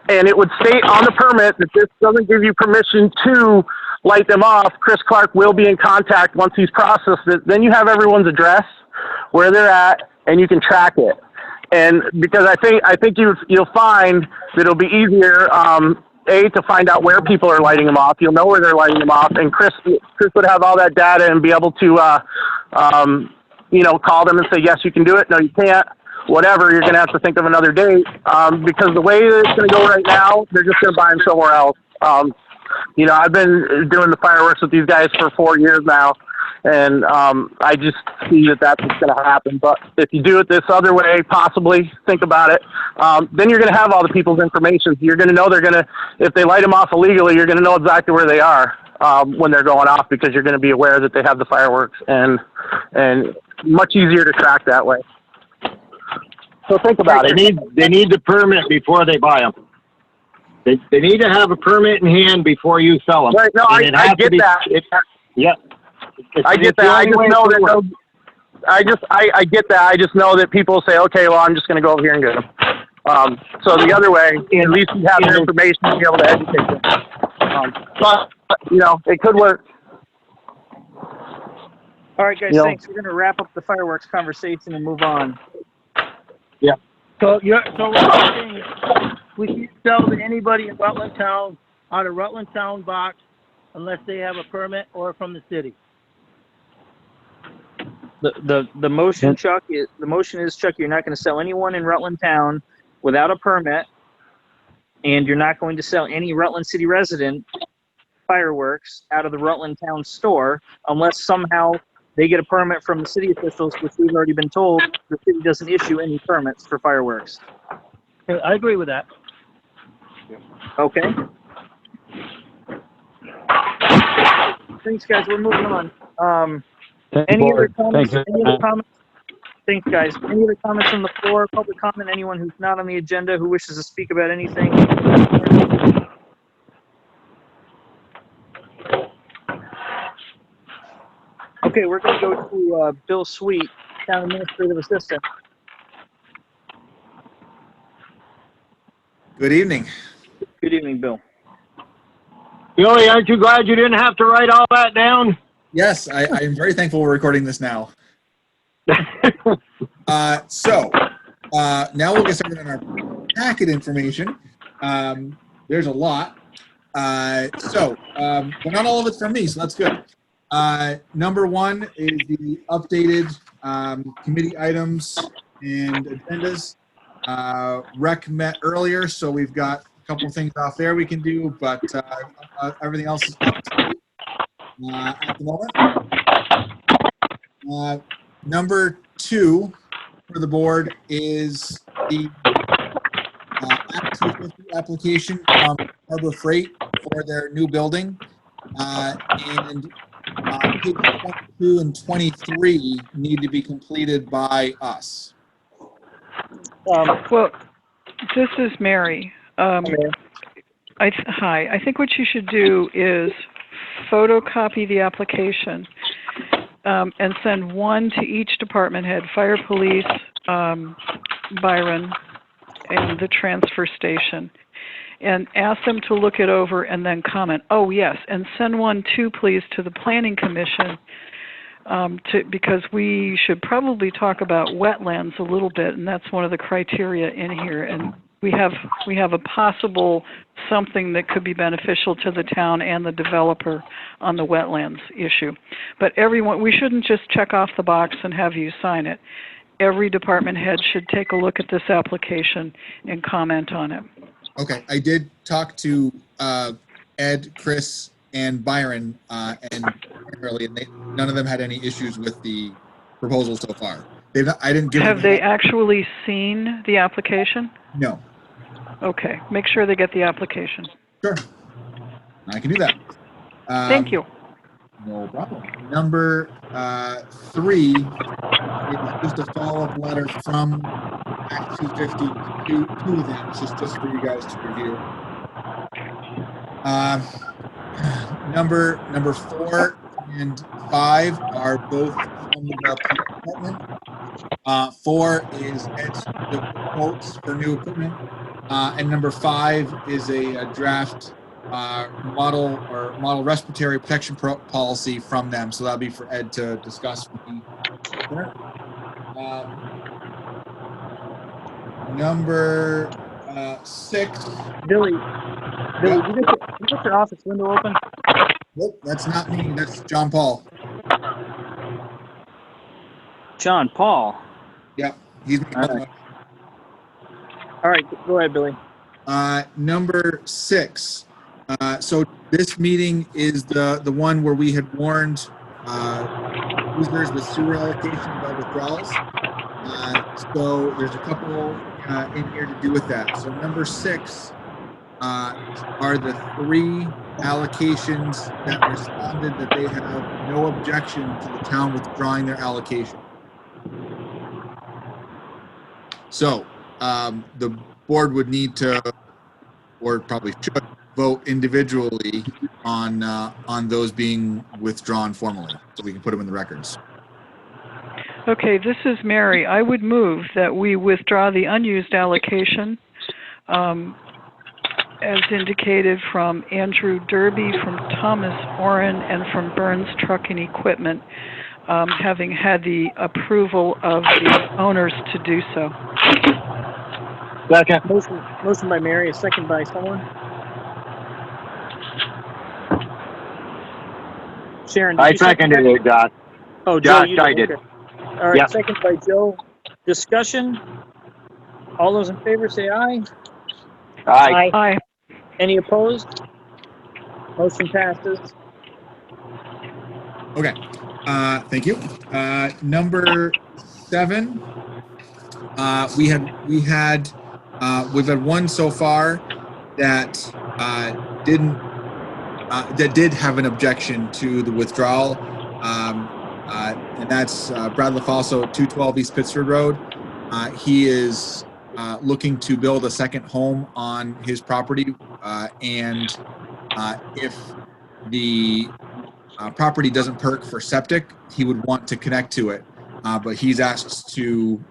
and it would state on the permit that this doesn't give you permission to light them off. Chris Clark will be in contact once he's processed it. Then you have everyone's address, where they're at, and you can track it. And because I think you'll find that it'll be easier, to find out where people are lighting them off. You'll know where they're lighting them off, and Chris would have all that data and be able to, call them and say, yes, you can do it. No, you can't. Whatever, you're going to have to think of another date, because the way that it's going to go right now, they're just going to buy them somewhere else. I've been doing the fireworks with these guys for 4 years now, and I just see that that's what's going to happen. But if you do it this other way, possibly, think about it, then you're going to have all the people's information. You're going to know if they light them off illegally, you're going to know exactly where they are when they're going off, because you're going to be aware that they have the fireworks, and much easier to track that way. So think about it. They need the permit before they buy them. They need to have a permit in hand before you sell them. Right. No, I get that. Yeah. I get that. I just know that. I get that. I just know that people say, okay, well, I'm just going to go over here and get them. So the other way, at least you have the information to be able to educate them. But it could work. All right, guys, thanks. We're going to wrap up the fireworks conversation and move on. Yeah. So what you're saying is we can't sell to anybody in Rutland Town out of Rutland Town box unless they have a permit or from the city. The motion, Chuck, is Chuck, you're not going to sell anyone in Rutland Town without a permit, and you're not going to sell any Rutland City resident fireworks out of the Rutland Town store unless somehow they get a permit from the city officials, which we've already been told the city doesn't issue any permits for fireworks. I agree with that. Okay. Thanks, guys. We're moving on. Any other comments? Thanks, guys. Any other comments from the floor? Public comment? Anyone who's not on the agenda who wishes to speak about anything? Okay, we're going to go to Bill Sweet, Town Administrative Assistant. Good evening. Good evening, Bill. Billy, aren't you glad you didn't have to write all that down? Yes, I am very thankful we're recording this now. So now we'll get started on our packet information. There's a lot. But not all of it's from me, so that's good. Number one is the updated committee items and agendas. Rec met earlier, so we've got a couple of things off there we can do, but everything else is up to date at the moment. Number two for the board is the application from Harbor Freight for their new building. And pages 22 and 23 need to be completed by us. Well, this is Mary. Hi. I think what you should do is photocopy the application and send one to each department head, fire, police, Byron, and the transfer station, and ask them to look it over and then comment. Oh, yes, and send one too, please, to the Planning Commission, because we should probably talk about wetlands a little bit, and that's one of the criteria in here. And we have a possible something that could be beneficial to the town and the developer on the wetlands issue. But we shouldn't just check off the box and have you sign it. Every department head should take a look at this application and comment on it. Okay, I did talk to Ed, Chris, and Byron, and early, and none of them had any issues with the proposal so far. I didn't give. Have they actually seen the application? No. Okay, make sure they get the application. Sure, I can do that. Thank you. No problem. Number 3 is just a follow-up letter from Act 250 to them. This is just for you guys to review. Number 4 and 5 are both from the police department. 4 is Ed's quotes for new equipment, and number 5 is a draft model respiratory protection policy from them. So that'll be for Ed to discuss with me. Number 6. Billy, you get your office window open? Nope, that's not me. That's John Paul. John Paul. Yep, he's. All right, go ahead, Billy. Number 6. So this meeting is the one where we had warned users with sewer allocation about withdrawals. So there's a couple in here to do with that. So number 6 are the 3 allocations that responded that they have no objection to the town withdrawing their allocation. So the board would need to, or probably should, vote individually on those being withdrawn formally, so we can put them in the records. Okay, this is Mary. I would move that we withdraw the unused allocation as indicated from Andrew Derby, from Thomas Oren, and from Burns Truck and Equipment, having had the approval of the owners to do so. Second. Motion by Mary, a second by someone. Sharon, I seconded it, Josh. Oh, Joe, Josh, you I did. Okay. All right, Yep. Second by Joe. Discussion. All those in favor say aye. Aye. Aye. Any opposed? Motion passes. Okay, thank you. Number 7, we've had one so far that did have an objection to the withdrawal, and that's Brad LaFalso, 212 East Pittsford Road. He is looking to build a second home on his property, and if the property doesn't perk for septic, he would want to connect to it, but he's asked to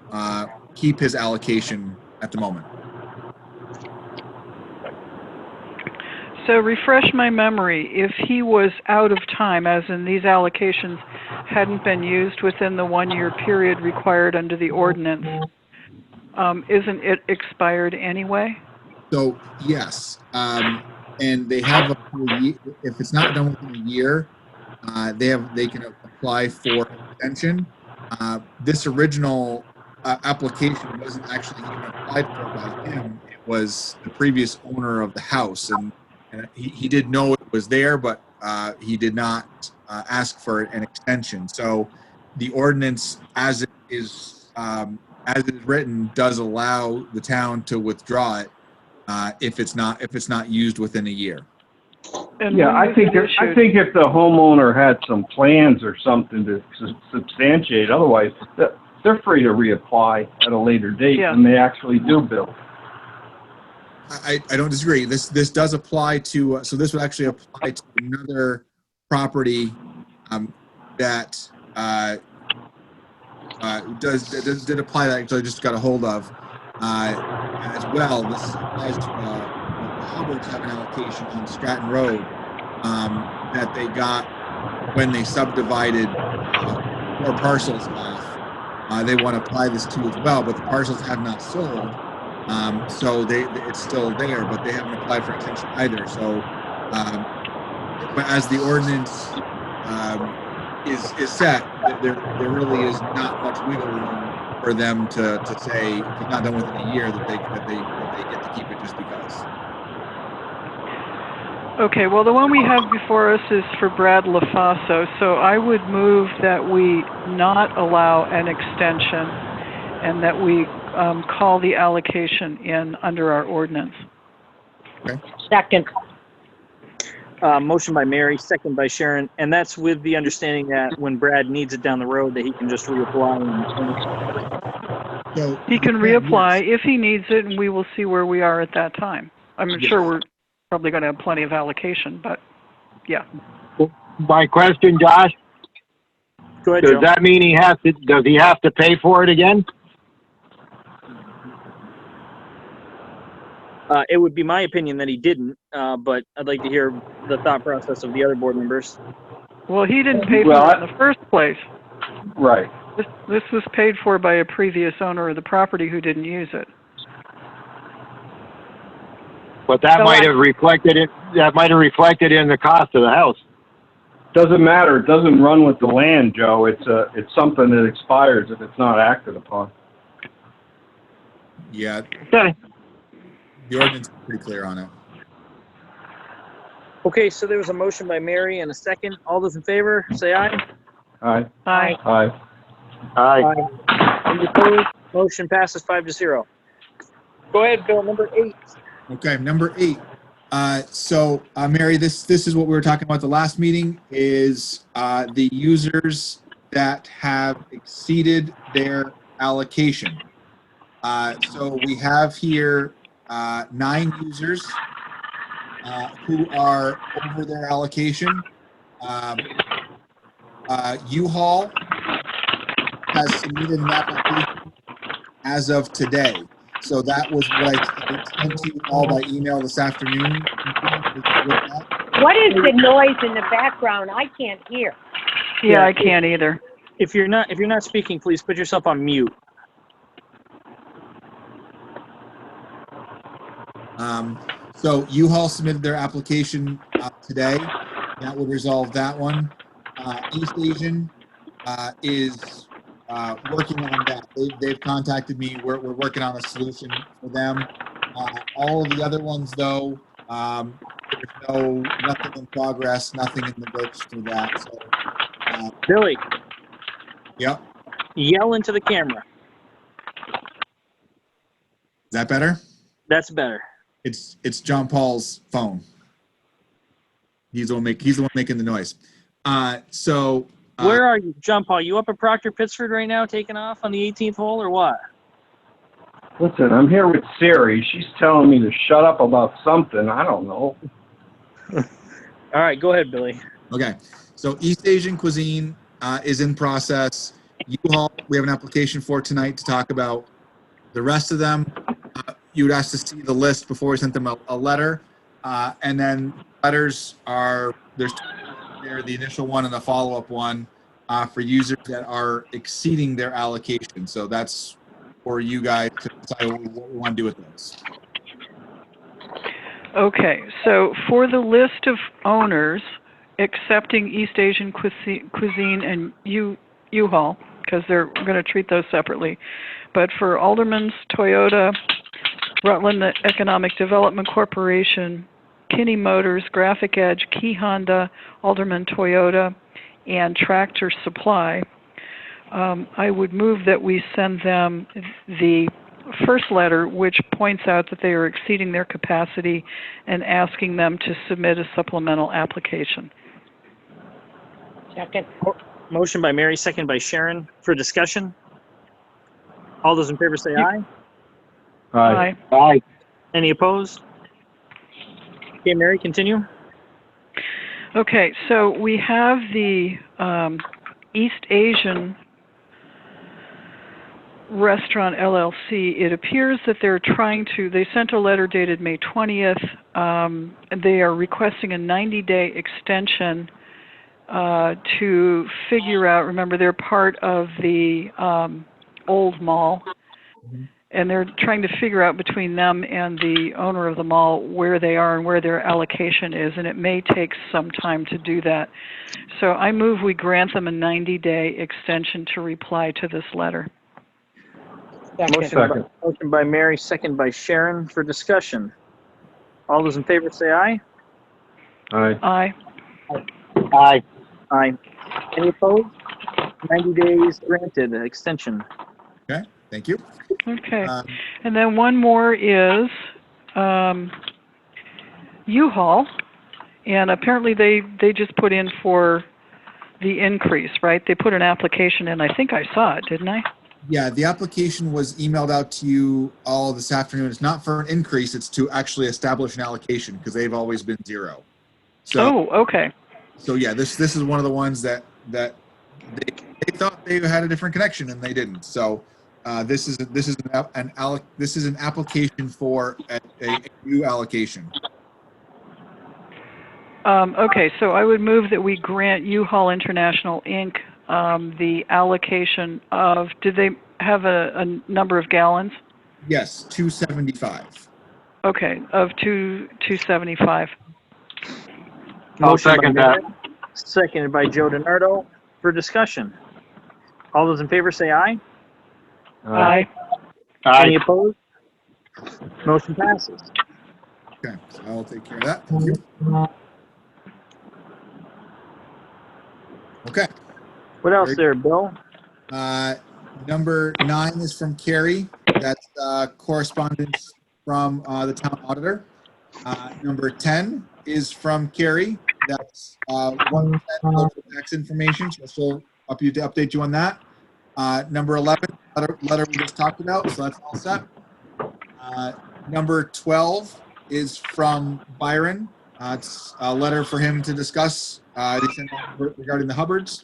keep his allocation at the moment. So refresh my memory. If he was out of time, as in these allocations hadn't been used within the 1-year period required under the ordinance, isn't it expired anyway? So yes, and they have a full year. If it's not done within a year, they can apply for an extension. This original application wasn't actually even applied for by him. It was the previous owner of the house, and he did know it was there, but he did not ask for an extension. So the ordinance, as it is written, does allow the town to withdraw it if it's not used within a year. And Yeah, I think if the homeowner had some plans or something to substantiate, otherwise they're free to reapply at a later date when they actually do build. I don't disagree. This does apply to, so this would actually apply to another property that did apply that, so I just got a hold of as well. This applies to the Hubbards have an allocation on Stratton Road that they got when they subdivided 4 parcels off. They want to apply this to as well, but the parcels have not sold. So it's still there, but they haven't applied for extension either. So, but as the ordinance is set, there really is not much wiggle room for them to say if it's not done within a year that they get to keep it just because. Okay, well, the one we have before us is for Brad LaFaso, so I would move that we not allow an extension and that we call the allocation in under our ordinance. Okay. Second. Motion by Mary, second by Sharon, and that's with the understanding that when Brad needs it down the road, that he can just reapply. So He can reapply if he needs it, and we will see where we are at that time. I'm sure we're probably going to have plenty of allocation, but yeah. My question, Josh, Go ahead, does Joe. that mean does he have to pay for it again? It would be my opinion that he didn't, but I'd like to hear the thought process of the other board members. Well, he didn't pay for it in the first place. Right. This was paid for by a previous owner of the property who didn't use it. But that might have reflected it. That might have reflected in the cost of the house. Doesn't matter. It doesn't run with the land, Joe. It's something that expires if it's not acted upon. Yeah. Okay. The ordinance is pretty clear on it. Okay, so there was a motion by Mary and a second. All those in favor, say aye. Aye. Aye. Aye. Aye. Any opposed? Motion passes 5-0. Go ahead, Bill, number 8. Okay, number 8. So, Mary, this is what we were talking about the last meeting, is the users that have exceeded their allocation. So we have here 9 users who are over their allocation. U-Haul has submitted an application as of today. So that was what I sent to you all by email this afternoon. What is the noise in the background? I can't hear. Yeah, I can't either. If you're not speaking, please put yourself on mute. So U-Haul submitted their application today. That would resolve that one. East Asian is working on that. They've contacted me. We're working on a solution for them. All of the other ones, though, there's nothing in progress, nothing in the works for that. So, Billy. Yep. Yell into the camera. Is that better? That's better. It's John Paul's phone. He's the one making the noise. Where are you, John Paul? You up at Proctor Pittsford right now, taking off on the 18th hole, or what? Listen, I'm here with Siri. She's telling me to shut up about something. I don't know. All right, go ahead, Billy. Okay. So East Asian Cuisine is in process. U-Haul, we have an application for tonight to talk about. The rest of them, you would ask to see the list before we sent them a letter. And then letters there's 2 there, the initial one and the follow-up one for users that are exceeding their allocation. So that's for you guys to decide what we want to do with those. Okay, so for the list of owners accepting East Asian Cuisine and U-Haul, because they're going to treat those separately, but for Alderman's Toyota, Rutland Economic Development Corporation, Kinney Motors, Graphic Edge, Key Honda, Alderman Toyota, and Tractor Supply, I would move that we send them the first letter, which points out that they are exceeding their capacity and asking them to submit a supplemental application. Second. Motion by Mary, second by Sharon. For discussion? All those in favor say aye. Aye. Aye. Any opposed? Okay, Mary, continue. Okay, so we have the East Asian Restaurant LLC. It appears that they sent a letter dated May 20th. They are requesting a 90-day extension to figure out, remember they're part of the old mall, and they're trying to figure out between them and the owner of the mall where they are and where their allocation is, and it may take some time to do that. So I move we grant them a 90-day extension to reply to this letter. Motion by Mary, second by Sharon for discussion. All those in favor say aye. Aye. Aye. Aye. Aye. Any opposed? 90 days granted, extension. Okay, thank you. Okay. And then one more is U-Haul, and apparently they just put in for the increase, right? They put an application in. I think I saw it, didn't I? Yeah, the application was emailed out to you all this afternoon. It's not for an increase, it's to actually establish an allocation because they've always been 0. So, okay. So yeah, this is one of the ones that they thought they had a different connection and they didn't. So this is an application for a new allocation. Okay, so I would move that we grant U-Haul International Inc. The allocation of, did they have a number of gallons? Yes, 275. Okay, of 275. I'll second that. Seconded by Joe DiNardo for discussion. All those in favor say aye. Aye. Any opposed? Motion passes. Okay, so I'll take care of that. Thank you. Okay. What else there, Bill? Number 9 is from Kari. That's correspondence from the town auditor. Number 10 is from Kari. That's 1% local tax information. So she'll update you on that. Number 11, letter we just talked about. So that's all set. Number 12 is from Byron. It's a letter for him to discuss regarding the Hubbards.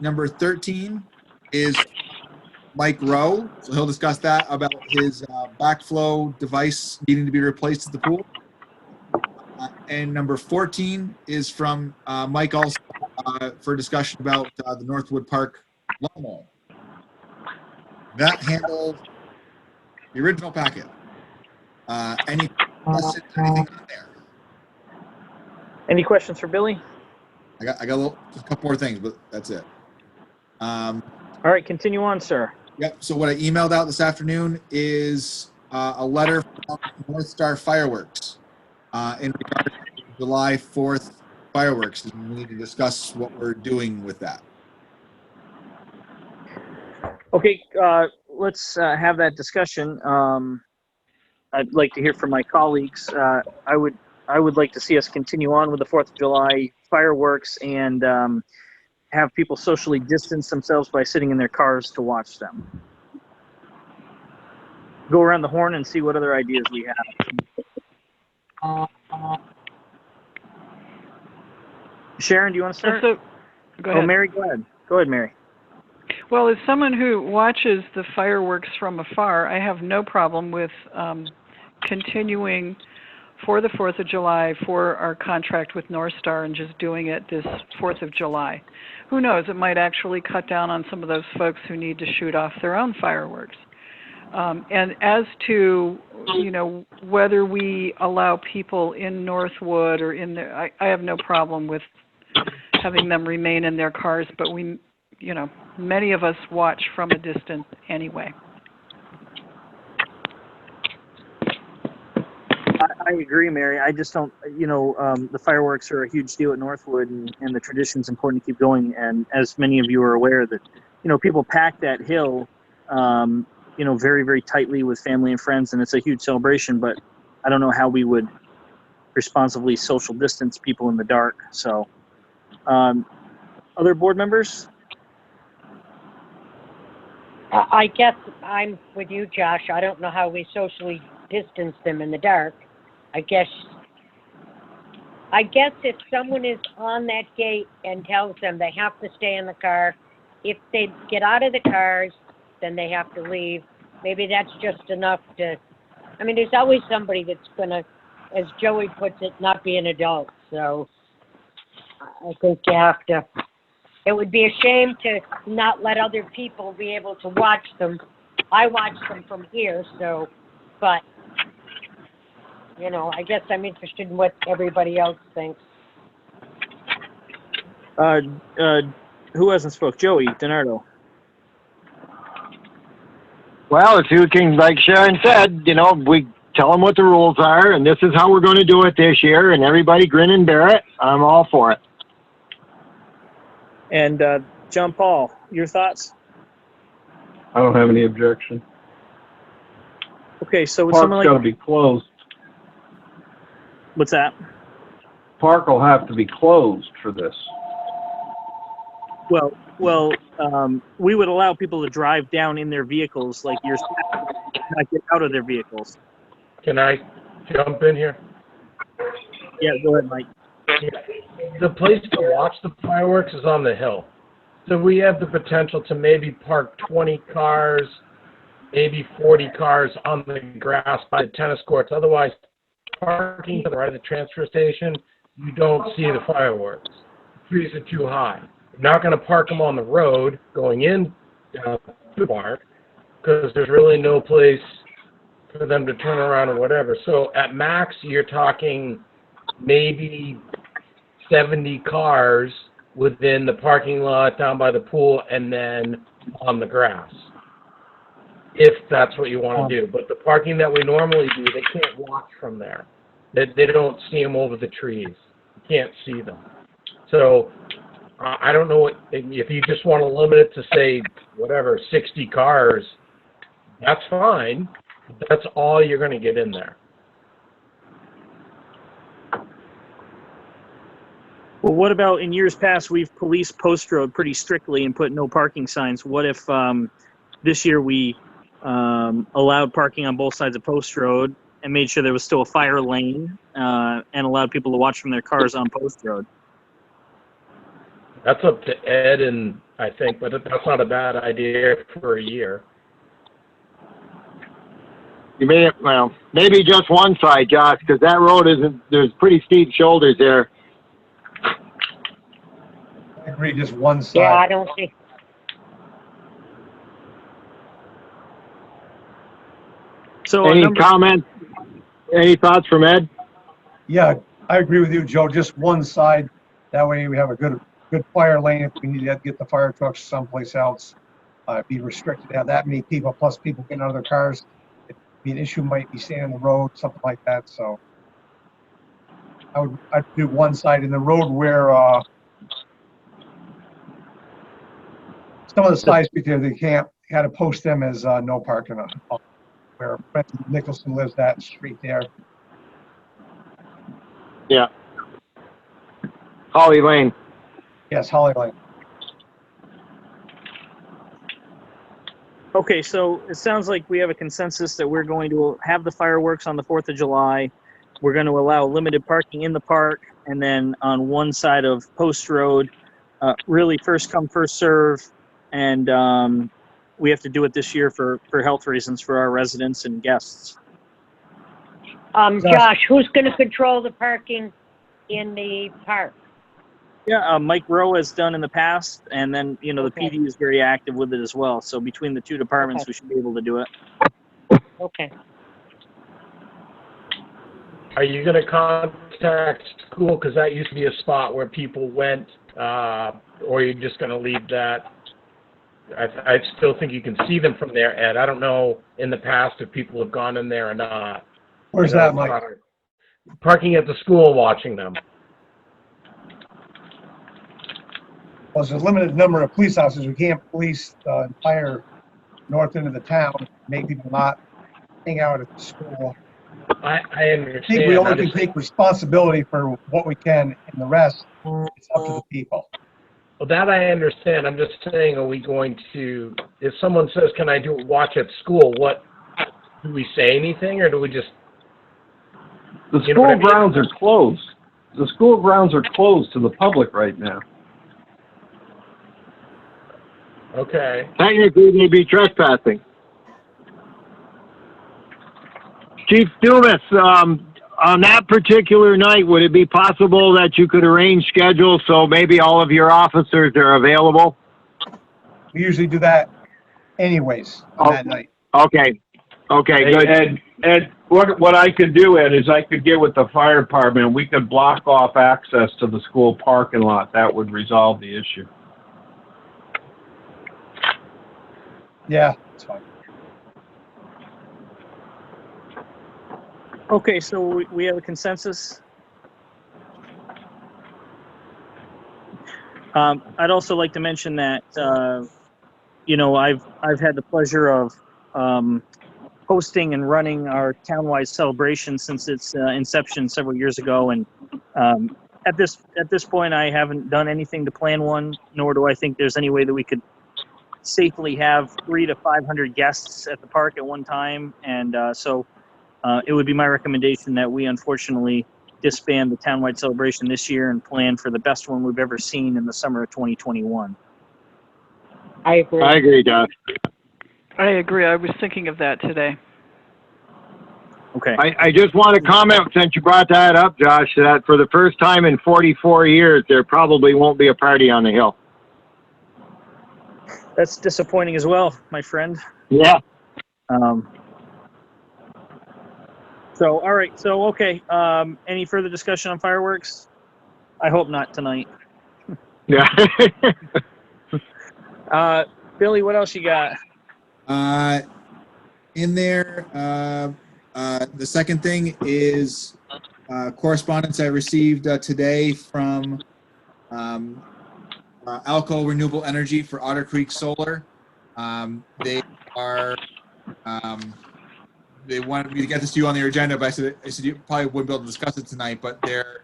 Number 13 is Mike Rowe. So he'll discuss that about his backflow device needing to be replaced at the pool. And number 14 is from Mike also for discussion about the Northwood Park lawn mower. That handled the original packet. Any questions, anything on there? Any questions for Billy? I got just a couple more things, but that's it. All right, continue on, sir. Yep. So what I emailed out this afternoon is a letter from North Star Fireworks in regard to July 4th fireworks. And we need to discuss what we're doing with that. Okay, let's have that discussion. I'd like to hear from my colleagues. I would like to see us continue on with the 4th of July fireworks and have people socially distance themselves by sitting in their cars to watch them. Go around the horn and see what other ideas we have. Sharon, do you want to start? Go ahead. Oh, Mary, go ahead. Go ahead, Mary. Well, as someone who watches the fireworks from afar, I have no problem with continuing for the 4th of July for our contract with North Star and just doing it this 4th of July. Who knows, it might actually cut down on some of those folks who need to shoot off their own fireworks. And as to, whether we allow people in Northwood or in the, I have no problem with having them remain in their cars, but many of us watch from a distance anyway. I agree, Mary. I just don't, the fireworks are a huge deal at Northwood, and the tradition's important to keep going. And as many of you are aware that, people pack that hill, very, very tightly with family and friends, and it's a huge celebration, but I don't know how we would responsibly social distance people in the dark. So, other board members? I guess I'm with you, Josh. I don't know how we socially distance them in the dark. I guess if someone is on that gate and tells them they have to stay in the car, if they get out of the cars, then they have to leave. Maybe that's just enough to, there's always somebody that's going to, as Joey puts it, not be an adult. So I think you have to, it would be a shame to not let other people be able to watch them I watch them from here, so, but, you know, I guess I'm interested in what everybody else thinks. Who hasn't spoke? Joey DiNardo. Well, if you can, like Sharon said, you know, we tell them what the rules are, and this is how we're going to do it this year, and everybody grin and bear it. I'm all for it. And John Paul, your thoughts? I don't have any objection. Okay, so would Park's someone got to like, be closed. what's that? Park will have to be closed for this. Well, we would allow people to drive down in their vehicles, like you're not get out of their vehicles. Can I jump in here? Yeah, go ahead, Mike. The place to watch the fireworks is on the hill. So we have the potential to maybe park 20 cars, maybe 40 cars on the grass by the tennis courts. Otherwise, parking to the right of the transfer station, you don't see the fireworks. The trees are too high. You're not going to park them on the road going in to the park because there's really no place for them to turn around or whatever. So at max, you're talking maybe 70 cars within the parking lot down by the pool and then on the grass, if that's what you want to do. But the parking that we normally do, they can't watch from there. They don't see them over the trees. You can't see them. So I don't know if you just want to limit it to, say, whatever, 60 cars, that's fine. That's all you're going to get in there. Well, what about in years past, we've policed Post Road pretty strictly and put no parking signs. What if this year we allowed parking on both sides of Post Road and made sure there was still a fire lane and allowed people to watch from their cars on Post Road? That's up to Ed, and I think, but that's not a bad idea for a year. You may, well, maybe just one side, Josh, because that road isn't, there's pretty steep shoulders there. I agree, just one side. Yeah, I don't see. So any comments, any thoughts from Ed? Yeah, I agree with you, Joe, just one side. That way we have a good fire lane if we need to get the fire trucks someplace else. Be restricted to have that many people, plus people getting out of their cars. It'd be an issue, might be staying on the road, something like that. So I'd do one side in the road where some of the sides because they can't kind of post them as no parking on where President Nicholson lives, that street there. Yeah. Holly Lane. Yes, Holly Lane. Okay, so it sounds like we have a consensus that we're going to have the fireworks on the 4th of July. We're going to allow limited parking in the park, and then on one side of Post Road, really first come, first serve, and we have to do it this year for health reasons for our residents and guests. Josh, who's going to control the parking in the park? Yeah, Mike Rowe has done in the past, and then, you know, the PD is very active with it as well. So between the two departments, we should be able to do it. Okay. Are you going to contact school? Because that used to be a spot where people went, or are you just going to leave that? I still think you can see them from there, Ed. I don't know in the past if people have gone in there or not. Where's that, Mike? Parking at the school, watching them. Well, there's a limited number of police officers. We can't police the entire north end of the town, make people not hang out at the school. I understand. I think we only can take responsibility for what we can, and the rest, it's up to the people. Well, that I understand. I'm just saying, are we going to, if someone says, can I watch at school, what, do we say anything, or do we just? The school grounds are closed. The school grounds are closed to the public right now. Okay. Technically, they'd be trespassing. Chief Dumas, on that particular night, would it be possible that you could arrange schedules so maybe all of your officers are available? We usually do that anyways on that night. Okay. Okay, good. Ed, what I could do, Ed, is I could get with the fire department. We could block off access to the school parking lot. That would resolve the issue. Yeah, it's fine. Okay, so we have a consensus. I'd also like to mention that, you know, I've had the pleasure of hosting and running our townwide celebration since its inception several years ago, and at this point, I haven't done anything to plan one, nor do I think there's any way that we could safely have 300 to 500 guests at the park at one time, and so it would be my recommendation that we unfortunately disband the townwide celebration this year and plan for the best one we've ever seen in the summer of 2021. I agree. I agree, Josh. I agree. I was thinking of that today. Okay. I just want to comment, since you brought that up, Josh, that for the first time in 44 years, there probably won't be a party on the hill. That's disappointing as well, my friend. Yeah. So, all right. So, okay. Any further discussion on fireworks? I hope not tonight. Yeah. Billy, what else you got? In there, the second thing is correspondence I received today from Alco Renewable Energy for Otter Creek Solar. They are they wanted me to get this to you on their agenda, but I said you probably wouldn't be able to discuss it tonight. But they're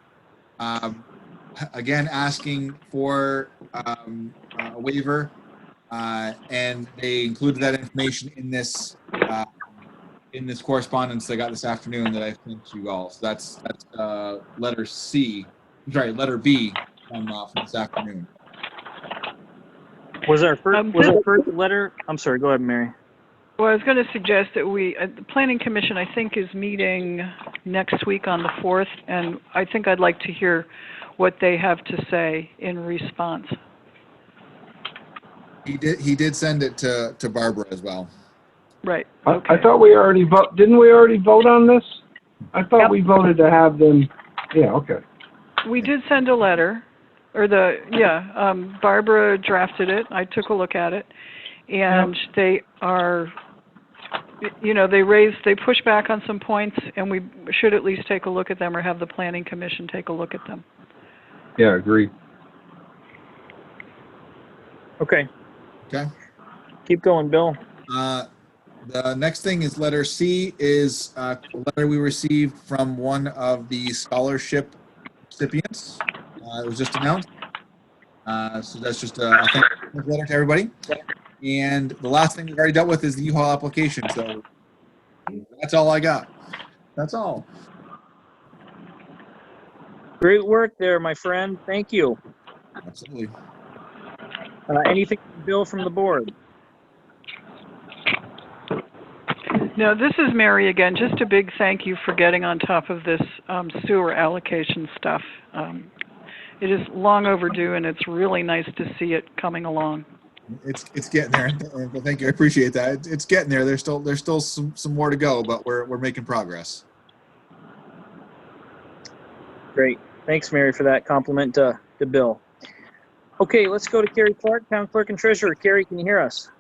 again asking for a waiver, and they included that information in this correspondence I got this afternoon that I sent to you all. So that's letter C. I'm sorry, letter B from this afternoon. Was our first letter? I'm sorry. Go ahead, Mary. Well, I was going to suggest that the Planning Commission, I think, is meeting next week on the 4th, and I think I'd like to hear what they have to say in response. He did send it to Barbara as well. Right. Okay. I thought we already didn't we already vote on this? I thought we voted to have them. Yeah. Okay. We did send a letter, or Barbara drafted it. I took a look at it, and they are, they push back on some points, and we should at least take a look at them, or have the Planning Commission take a look at them. Yeah, agreed. Okay. Okay. Keep going, Bill. The next thing is letter C, is a letter we received from one of the scholarship recipients. It was just announced. So that's just a thank you letter to everybody. And the last thing we've already dealt with is the U-Haul application. So that's all I got. That's all. Great work there, my friend. Thank you. Absolutely. Anything, Bill, from the board? No, this is Mary again. Just a big thank you for getting on top of this sewer allocation stuff. It is long overdue, and it's really nice to see it coming along. It's getting there. Well, thank you. I appreciate that. It's getting there. There's still some more to go, but we're making progress. Great. Thanks, Mary, for that compliment to Bill. Okay, let's go to Kari Clark, Town Clerk and Treasurer. Kari, can you hear us?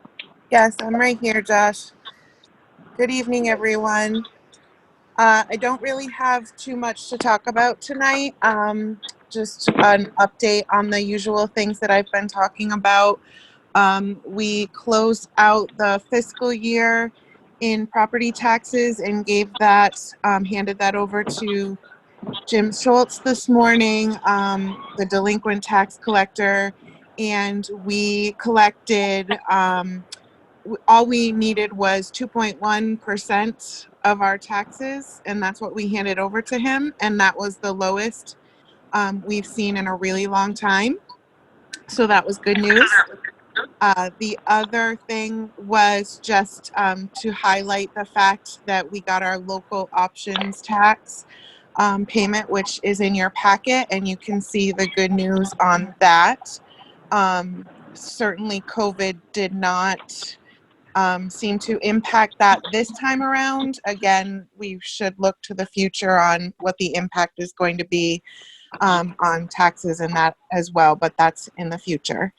Yes, I'm right here, Josh. Good evening, everyone. I don't really have too much to talk about tonight. Just an update on the usual things that I've been talking about. We closed out the fiscal year in property taxes and gave that, handed that over to Jim Schultz this morning, the delinquent tax collector, and we collected, all we needed was 2.1% of our taxes, and that's what we handed over to him, and that was the lowest we've seen in a really long time. So that was good news. The other thing was just to highlight the fact that we got our local options tax payment, which is in your packet, and you can see the good news on that. Certainly COVID did not seem to impact that this time around. Again, we should look to the future on what the impact is going to be on taxes and that as well, but that's in the future.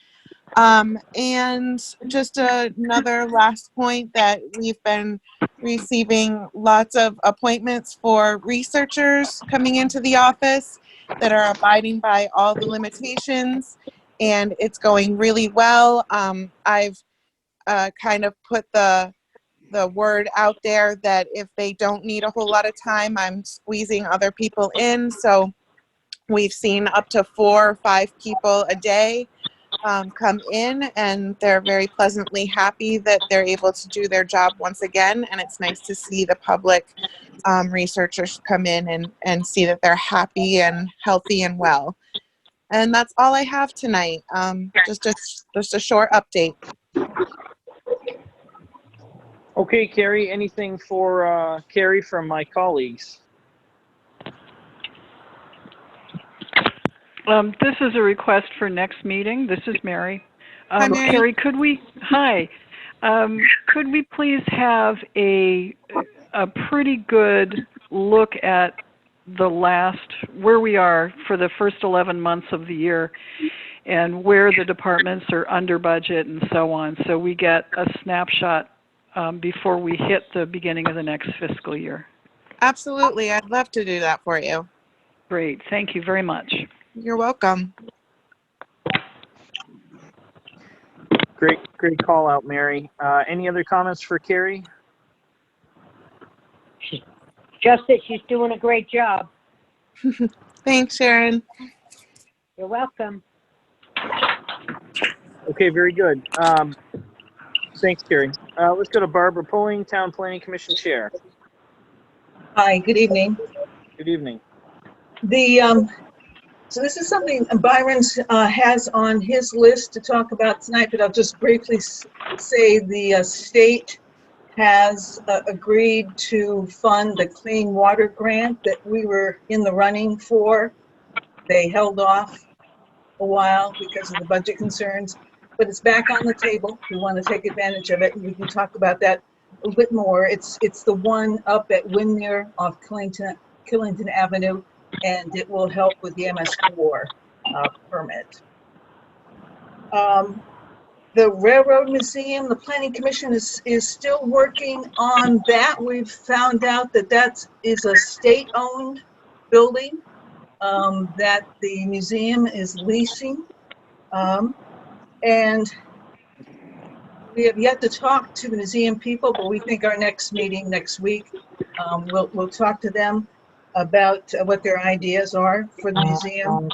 And just another last point that we've been receiving lots of appointments for researchers coming into the office that are abiding by all the limitations, and it's going really well. I've kind of put the word out there that if they don't need a whole lot of time, I'm squeezing other people in. So we've seen up to 4 or 5 people a day come in, and they're very pleasantly happy that they're able to do their job once again. And it's nice to see the public researchers come in and see that they're happy and healthy and well. And that's all I have tonight. Just a short update. Okay, Kari, anything for Kari from my colleagues? This is a request for next meeting. This is Mary. Hi, Mary. Kari, could we please have a pretty good look at where we are for the first 11 months of the year and where the departments are under budget and so on, so we get a snapshot before we hit the beginning of the next fiscal year? Absolutely. I'd love to do that for you. Great. Thank you very much. You're welcome. Great call out, Mary. Any other comments for Kari? Just that she's doing a great job. Thanks, Sharon. You're welcome. Okay, very good. Thanks, Kari. Let's go to Barbara Pulling, Town Planning Commission Chair. Hi, good evening. Good evening. So this is something Byron has on his list to talk about tonight, but I'll just briefly say the state has agreed to fund the clean water grant that we were in the running for. They held off a while because of the budget concerns, but it's back on the table. We want to take advantage of it, and we can talk about that a little bit more. It's the one up at Windmere off Killington Avenue, and it will help with the MS4 permit. The Railroad Museum, the Planning Commission is still working on that. We've found out that that is a state-owned building that the museum is leasing. And we have yet to talk to the museum people, but we think our next meeting next week, we'll talk to them about what their ideas are for the museum.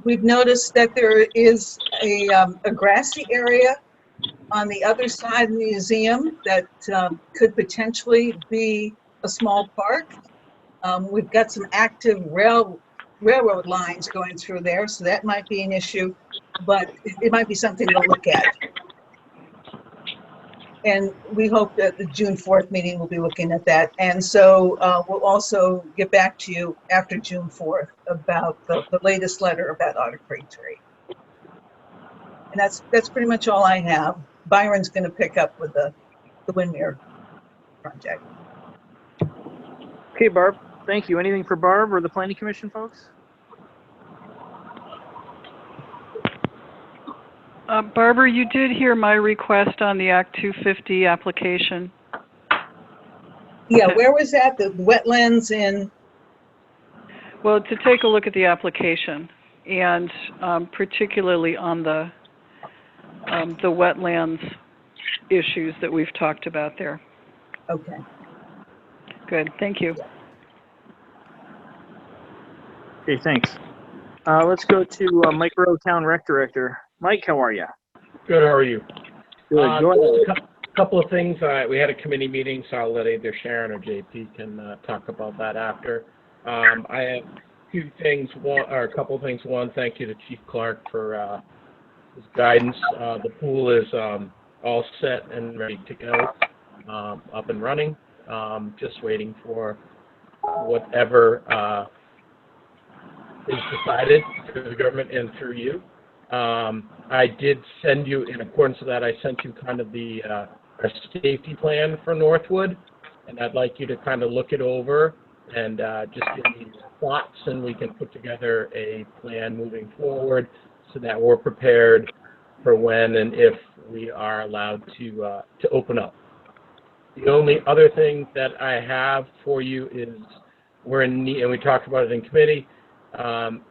We've noticed that there is a grassy area on the other side of the museum that could potentially be a small park. We've got some active railroad lines going through there, so that might be an issue, but it might be something to look at. And we hope that the June 4th meeting will be looking at that. And so we'll also get back to you after June 4th about the latest letter about Otter Creek 3. And that's pretty much all I have. Byron's going to pick up with the Windmere project. Okay, Barb. Thank you. Anything for Barb or the Planning Commission folks? Barbara, you did hear my request on the Act 250 application. Yeah, where was that? The wetlands in? Well, to take a look at the application, and particularly on the wetlands issues that we've talked about there. Okay. Good. Thank you. Okay, thanks. Let's go to Mike Rowe, Town Rec Director. Mike, how are you? Good, how are you? Good. Go ahead. A couple of things. We had a committee meeting, so I'll let either Sharon or JP can talk about that after. I have a couple of things. One, thank you to Chief Clerk for his guidance. The pool is all set and ready to go, up and running. Just waiting for whatever is decided through the government and through you. I did send you, in accordance with that, I sent you kind of the our safety plan for Northwood, and I'd like you to kind of look it over and just give me your thoughts, and we can put together a plan moving forward so that we're prepared for when and if we are allowed to open up. The only other thing that I have for you is we're in need, and we talked about it in committee,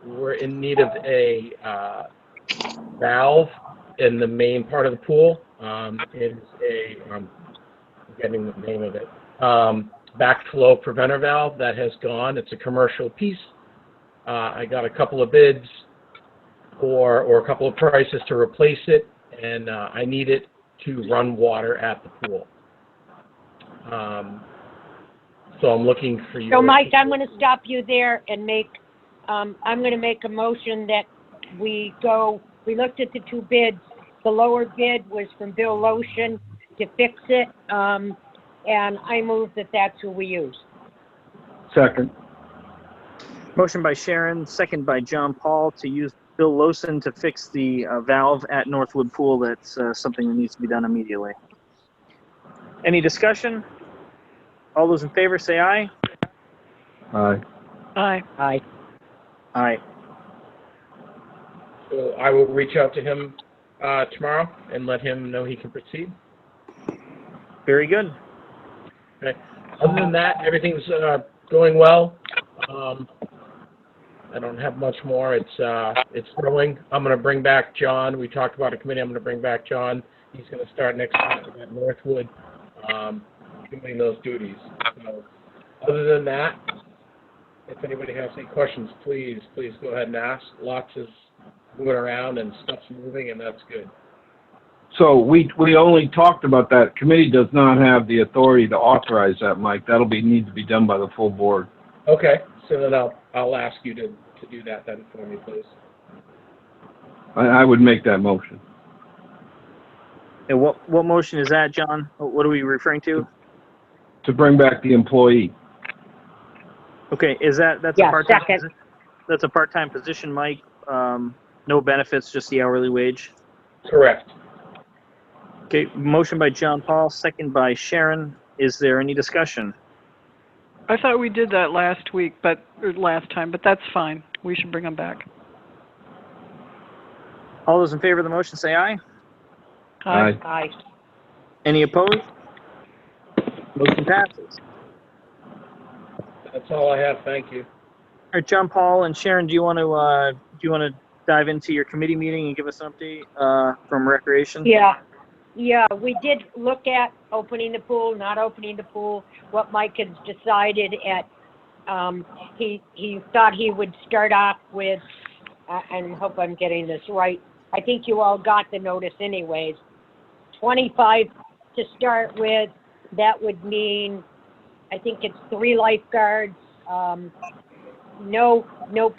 we're in need of a valve in the main part of the pool. It is I'm getting the name of it. Backflow preventer valve that has gone. It's a commercial piece. I got a couple of bids or a couple of prices to replace it, and I need it to run water at the pool. So I'm looking for you. So Mike, I'm going to stop you there and I'm going to make a motion that we looked at the two bids. The lower bid was from Bill Lotion to fix it, and I move that that's who we use. Second. Motion by Sharon, second by John Paul to use Bill Lawson to fix the valve at Northwood Pool. That's something that needs to be done immediately. Any discussion? All those in favor say aye. Aye. Aye. Aye. Aye. So I will reach out to him tomorrow and let him know he can proceed. Very good. Okay. Other than that, everything's going well. I don't have much more. It's growing. I'm going to bring back John. We talked about a committee. I'm going to bring back John. He's going to start next week at Northwood, doing those duties. So, other than that, if anybody has any questions, please go ahead and ask. Lots is moving around and stuff's moving, and that's good. So we only talked about that. Committee does not have the authority to authorize that, Mike. That'll need to be done by the full board. Okay, so then I'll ask you to do that then for me, please. I would make that motion. And what motion is that, John? What are we referring to? To bring back the employee. Okay, that's Yeah, a part-time second. position? That's a part-time position, Mike. No benefits, just the hourly wage. Correct. Okay, motion by John Paul, second by Sharon. Is there any discussion? I thought we did that last time, but that's fine. We should bring them back. All those in favor of the motion say aye. Aye. Aye. Any opposed? Motion passes. That's all I have. Thank you. All right, John Paul and Sharon, do you want to dive into your committee meeting and give us an update from Recreation? Yeah, we did look at opening the pool, not opening the pool. What Mike has decided at, he thought he would start off with, and hope I'm getting this right. I think you all got the notice anyways. 25 to start with. That would mean, I think it's 3 lifeguards, no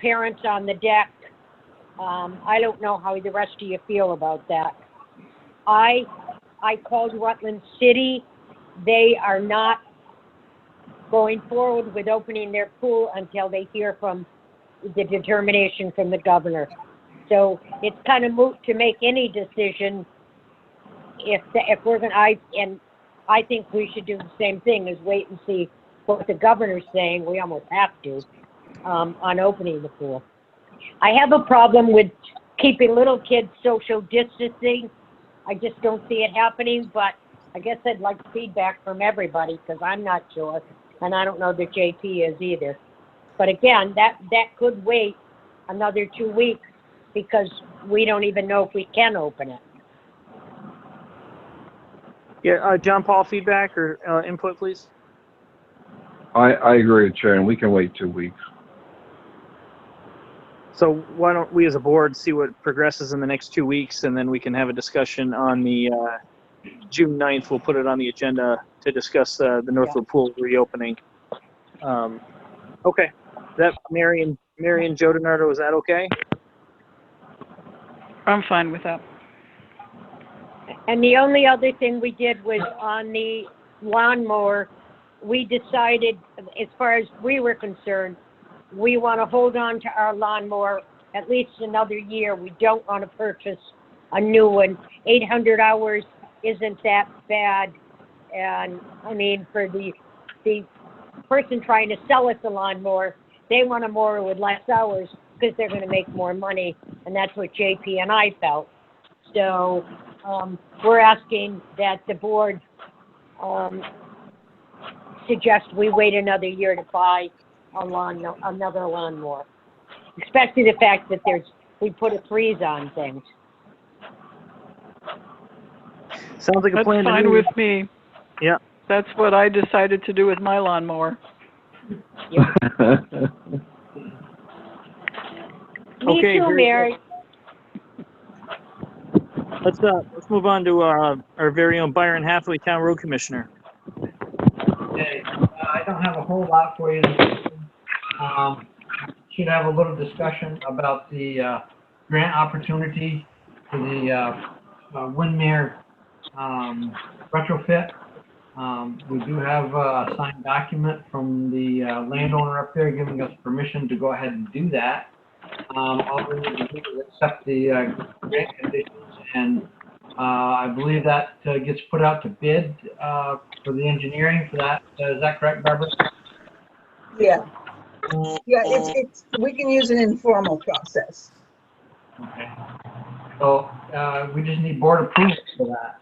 parents on the deck. I don't know how the rest of you feel about that. I called Rutland City. They are not going forward with opening their pool until they hear from the determination from the governor. So it's kind of moot to make any decision if we're going to, I think we should do the same thing as wait and see what the governor's saying. We almost have to on opening the pool. I have a problem with keeping little kids social distancing. I just don't see it happening, but I guess I'd like feedback from everybody because I'm not sure, and I don't know that JP is either. But again, that could wait another 2 weeks because we don't even know if we can open it. Yeah, John Paul, feedback or input, please. I agree with Sharon. We can wait 2 weeks. So why don't we as a board see what progresses in the next 2 weeks, and then we can have a discussion on the June 9th. We'll put it on the agenda to discuss the Northwood Pool reopening. Okay. That Mary and Joe DiNardo, is that okay? I'm fine with that. And the only other thing we did was on the lawnmower, we decided, as far as we were concerned, we want to hold on to our lawnmower at least another year. We don't want to purchase a new one. 800 hours isn't that bad. And I mean, for the person trying to sell us a lawnmower, they want a mower with less hours because they're going to make more money. And that's what JP and I felt. So we're asking that the board suggest we wait another year to buy another lawnmower, especially the fact that we put a freeze on things. Sounds like a That's plan to fine me. with me. Yeah. That's what I decided to do with my lawnmower. Me Okay, too, very Mary. Let's move on to our very own Byron Hathaway, Town Road Commissioner. Okay, I don't have a whole lot for you this evening. Should have a little discussion about the grant opportunity for the Windmere retrofit. We do have a signed document from the landowner up there giving us permission to go ahead and do that. All we need to do is accept the grant conditions, and I believe that gets put out to bid for the engineering for that. Is that correct, Barbara? Yeah. Yeah, we can use an informal process. Okay. So we just need board approval for that.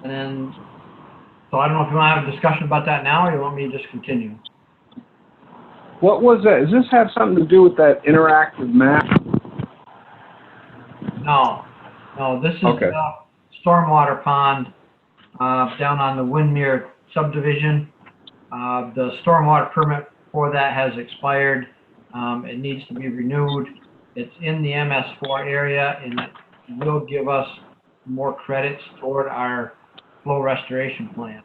And then, so I don't know if you want to have a discussion about that now, or you want me to just continue? What was that? Does this have something to do with that interactive map? No, this is Okay. stormwater pond down on the Windmere subdivision. The stormwater permit for that has expired. It needs to be renewed. It's in the MS4 area, and it will give us more credits toward our flow restoration plan.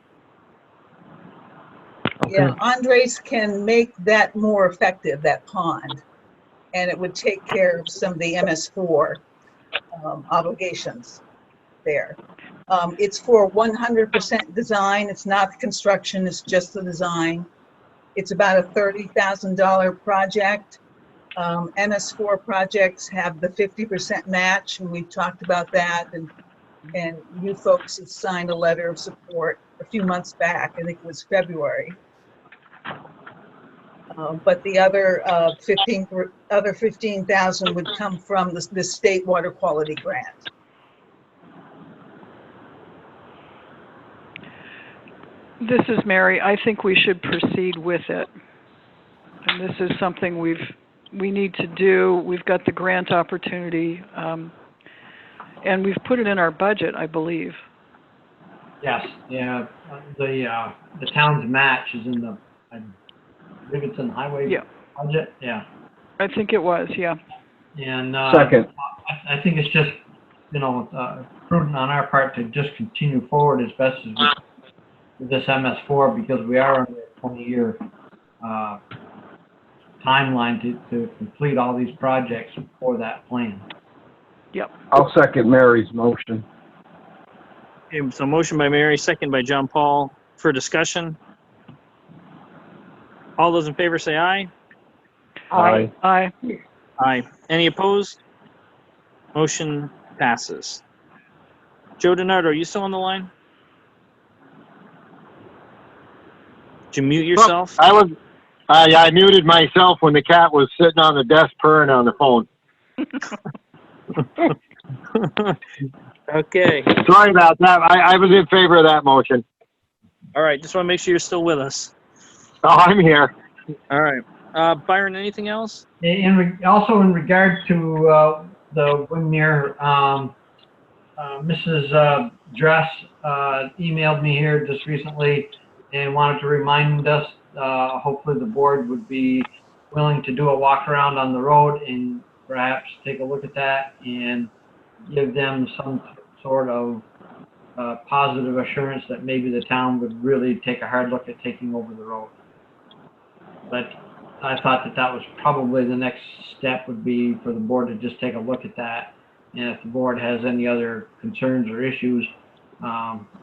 Yeah, Andres can make that more effective, that pond, and it would take care of some of the MS4 obligations there. It's for 100% design. It's not the construction, it's just the design. It's about a $30,000 project. MS4 projects have the 50% match, and we've talked about that, and you folks have signed a letter of support a few months back. I think it was February. But the other 15,000 would come from the state water quality grant. This is Mary. I think we should proceed with it. And this is something we need to do. We've got the grant opportunity, and we've put it in our budget, I believe. Yes, yeah, the town's match is in the, I believe it's in the highway budget, yeah. I think it was, yeah. And Second. I think it's just, prudent on our part to just continue forward as best as we can with this MS4, because we are under a 20-year timeline to complete all these projects for that plan. Yep. I'll second Mary's motion. Okay, so motion by Mary, second by John Paul. For discussion, all those in favor say aye. Aye. Aye. Aye. Any opposed? Motion passes. Joe DiNardo, are you still on the line? Did you mute yourself? I muted myself when the cat was sitting on the desk purring on the phone. Okay. Sorry about that. I was in favor of that motion. All right. Just want to make sure you're still with us. Oh, I'm here. All right. Byron, anything else? Also in regard to the Windmere, Mrs. Dress emailed me here just recently and wanted to remind us, hopefully the board would be willing to do a walk around on the road and perhaps take a look at that and give them some sort of positive assurance that maybe the town would really take a hard look at taking over the road. But I thought that was probably the next step, would be for the board to just take a look at that. And if the board has any other concerns or issues,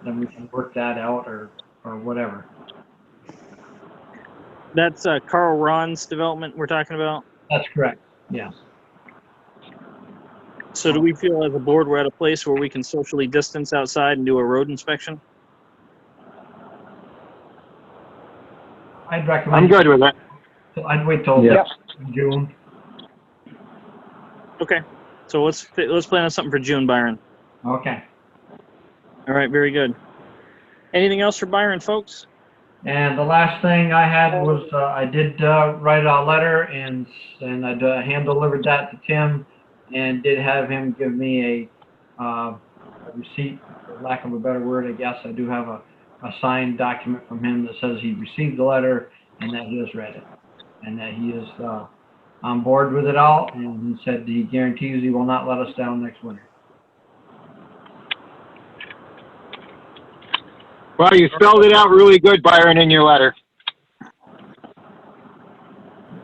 then we can work that out or whatever. That's Carl Ron's development we're talking about? That's correct, yes. So do we feel as a board we're at a place where we can socially distance outside and do a road inspection? I'd recommend. I'm good with that. I'd wait till June. Okay, so let's plan on something for June, Byron. Okay. All right, very good. Anything else for Byron, folks? And the last thing I had was I did write a letter and I hand delivered that to Tim and did have him give me a receipt, for lack of a better word, I guess. I do have a signed document from him that says he received the letter and that he has read it and that he is on board with it all, and he said he guarantees he will not let us down next winter. Well, you spelled it out really good, Byron, in your letter.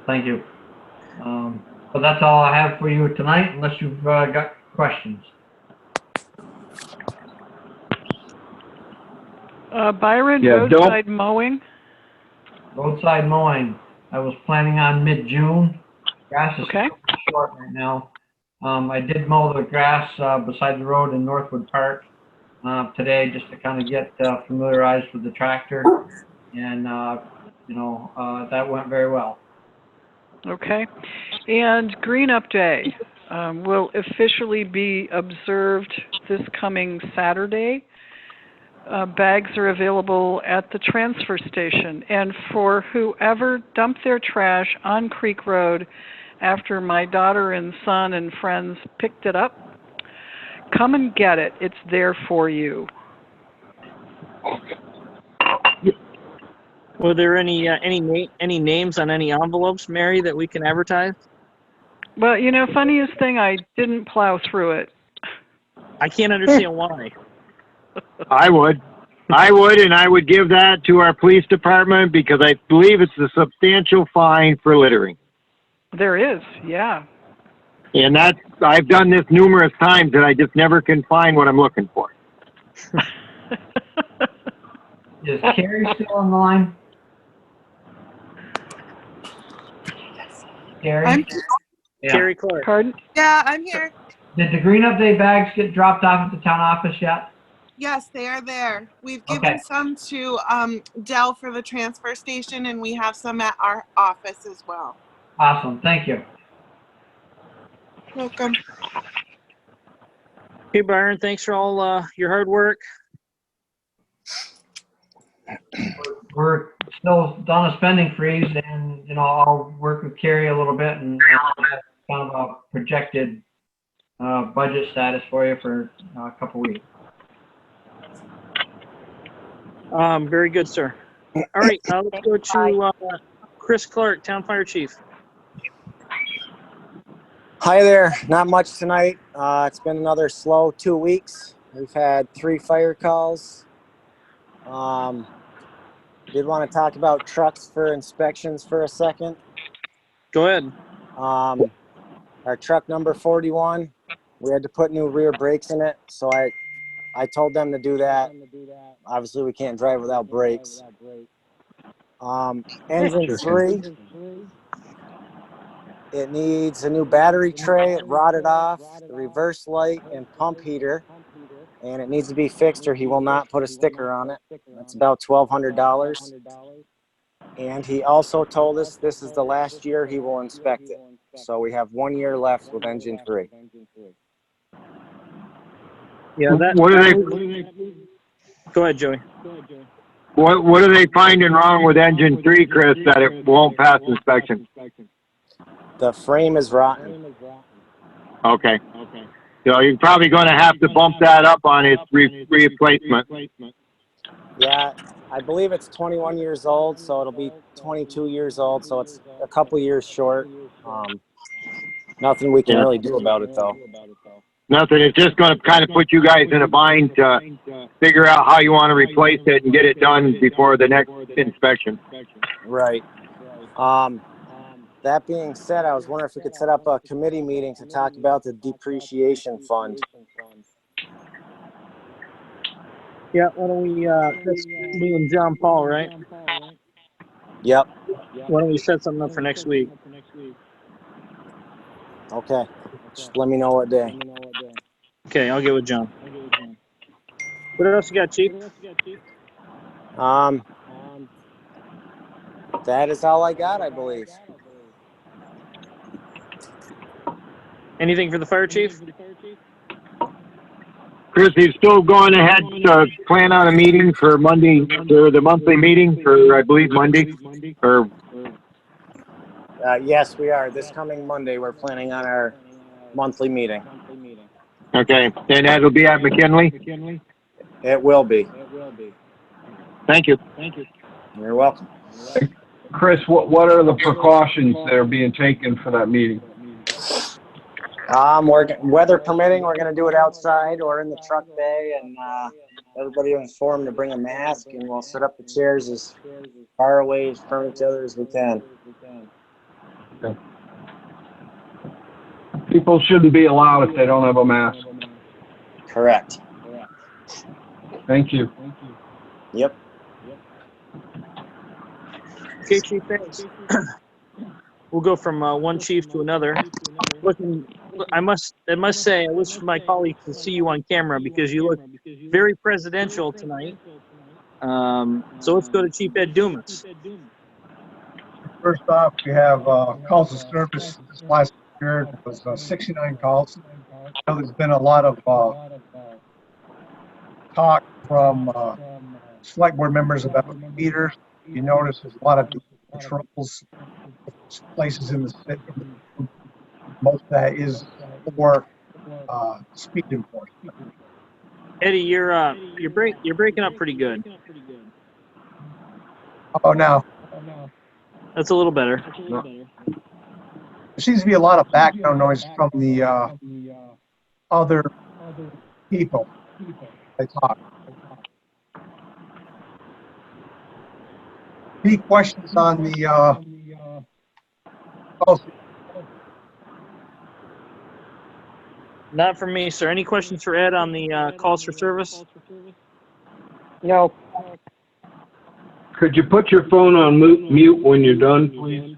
Thank you. So that's all I have for you tonight, unless you've got questions. Byron, Yeah, roadside mowing? Roadside mowing, I was planning on mid-June. Grass is short right now. I did mow the grass beside the road in Northwood Park today, just to kind of get familiarized with the tractor, and that went very well. Okay. And Green Up Day will officially be observed this coming Saturday. Bags are available at the transfer station. And for whoever dumped their trash on Creek Road after my daughter and son and friends picked it up, come and get it. It's there for you. Were there any names on any envelopes, Mary, that we can advertise? Well, funniest thing, I didn't plow through it. I can't understand why. I would, and I would give that to our police department because I believe it's a substantial fine for littering. There is, yeah. And I've done this numerous times and I just never can find what I'm looking for. Is Kari still on the line? Kari? Kari Clerk. Pardon? Yeah, I'm here. Did the Green Up Day bags get dropped off at the town office yet? Yes, they are there. We've given some to Dell for the transfer station, and we have some at our office as well. Awesome, thank you. Welcome. Hey, Byron, thanks for all your hard work. We're still on a spending freeze, and I'll work with Kari a little bit and have kind of a projected budget status for you for a couple weeks. Very good, sir. All right, let's go to Chris Clark, Town Fire Chief. Hi there. Not much tonight. It's been another slow 2 weeks. We've had 3 fire calls. Did want to talk about trucks for inspections for a second. Go ahead. Our truck number 41, we had to put new rear brakes in it, so I told them to do that. Obviously, we can't drive without brakes. Engine 3, it needs a new battery tray. It rotted off, the reverse light and pump heater, and it needs to be fixed or he will not put a sticker on it. That's about $1,200. And he also told us this is the last year he will inspect it. So we have 1 year left with engine 3. Yeah, What are they? Go ahead, Joey. What are they finding wrong with engine 3, Chris, that it won't pass inspection? The frame is rotten. Okay. So you're probably going to have to bump that up on its replacement. Yeah, I believe it's 21 years old, so it'll be 22 years old, so it's a couple years short. Nothing we can really do about it, though. Nothing. It's just going to kind of put you guys in a bind to figure out how you want to replace it and get it done before the next inspection. Right. That being said, I was wondering if we could set up a committee meeting to talk about the depreciation fund. Yeah, why don't we, that's me and John Paul, right? Yep. Why don't we set something up for next week? Okay. Just let me know what day. Okay, I'll get with John. What else you got, Chief? That is all I got, I believe. Anything for the fire chief? Chris, he's still going ahead to plan on a meeting for Monday, for the monthly meeting for, I believe, Monday, or Yes, we are. This coming Monday, we're planning on our monthly meeting. okay, and that'll be at McKinley? It will be. Thank you. You're welcome. Chris, what are the precautions that are being taken for that meeting? Weather permitting, we're going to do it outside or in the truck bay, and everybody will inform to bring a mask, and we'll set up the chairs as far away from each other as we can. Okay. People shouldn't be allowed if they don't have a mask. Correct. Thank you. Yep. Okay, Chief, thanks. We'll go from one chief to another. I must say, I wish my colleagues could see you on camera because you look very presidential tonight. So let's go to Chief Ed Dumas. First off, we have calls of service this last year. It was 69 calls. So there's been a lot of talk from select board members about meters. You notice there's a lot of patrols, places in the city. Most of that is for speed enforcement. Eddie, you're breaking up pretty good. Oh, now That's a little better. there seems to be a lot of background noise from the other people. They talk. Any questions on the policy? Not for me, sir. Any questions for Ed on the calls for service? No. Could you put your phone on mute when you're done, please?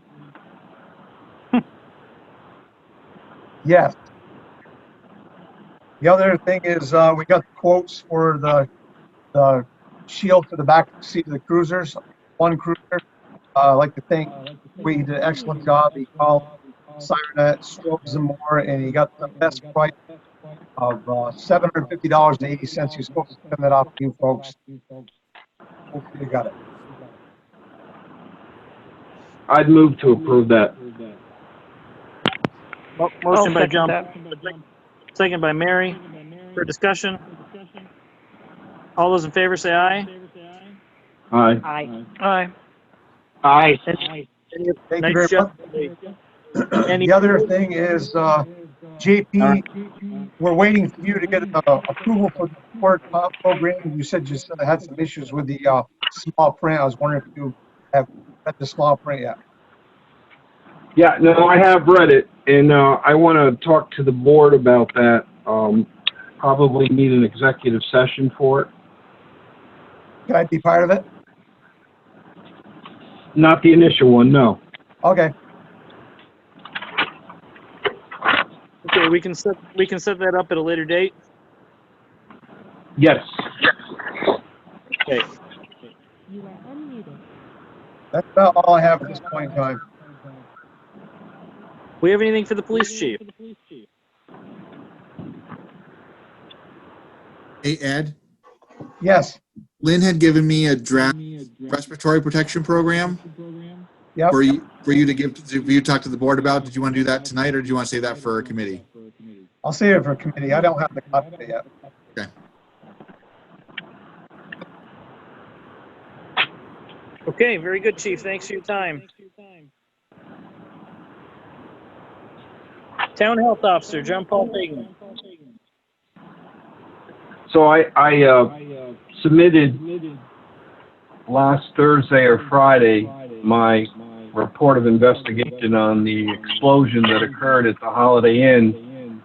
Yes. The other thing is we got quotes for the shield for the back seat of the cruisers. One cruiser, I'd like to thank, we did an excellent job. He called Sirenet, Strobes and more, and he got the best price of $750.80. He's supposed to send that off to you folks. Hopefully you got it. I'd move to approve that. Motion by John, second by Mary. For discussion. All those in favor say aye. Aye. Aye. Aye. Aye. Thank you Nice very job. much. The other thing is, JP, we're waiting for you to get approval for the Clerk program. You said you had some issues with the small print. I was wondering if you have read the small print yet. Yeah, no, I have read it, and I want to talk to the board about that. Probably need an executive session for it. Can I be part of it? Not the initial one, no. Okay. Okay, we can set that up at a later date. Yes. Okay. That's about all I have at this point in time. We have anything for the police chief? Hey, Ed, Yes. Lynn had given me a draft respiratory protection program Yep. for you to talk to the board about. Did you want to do that tonight, or do you want to save that for a committee? I'll save it for committee. I don't have the copy yet. Okay. Okay, very good, chief. Thanks for your time. Town Health Officer, John Paul Fagan. So I submitted last Thursday or Friday my report of investigation on the explosion that occurred at the Holiday Inn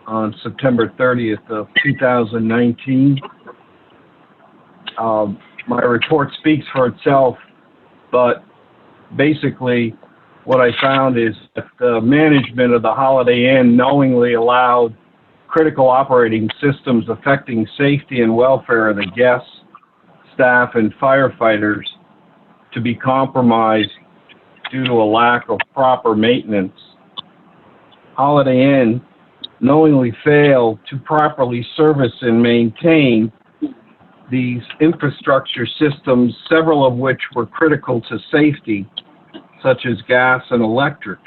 on September 30th of 2019. My report speaks for itself, but basically what I found is that the management of the Holiday Inn knowingly allowed critical operating systems affecting safety and welfare of the guests, staff, and firefighters to be compromised due to a lack of proper maintenance. Holiday Inn knowingly failed to properly service and maintain these infrastructure systems, several of which were critical to safety, such as gas and electric.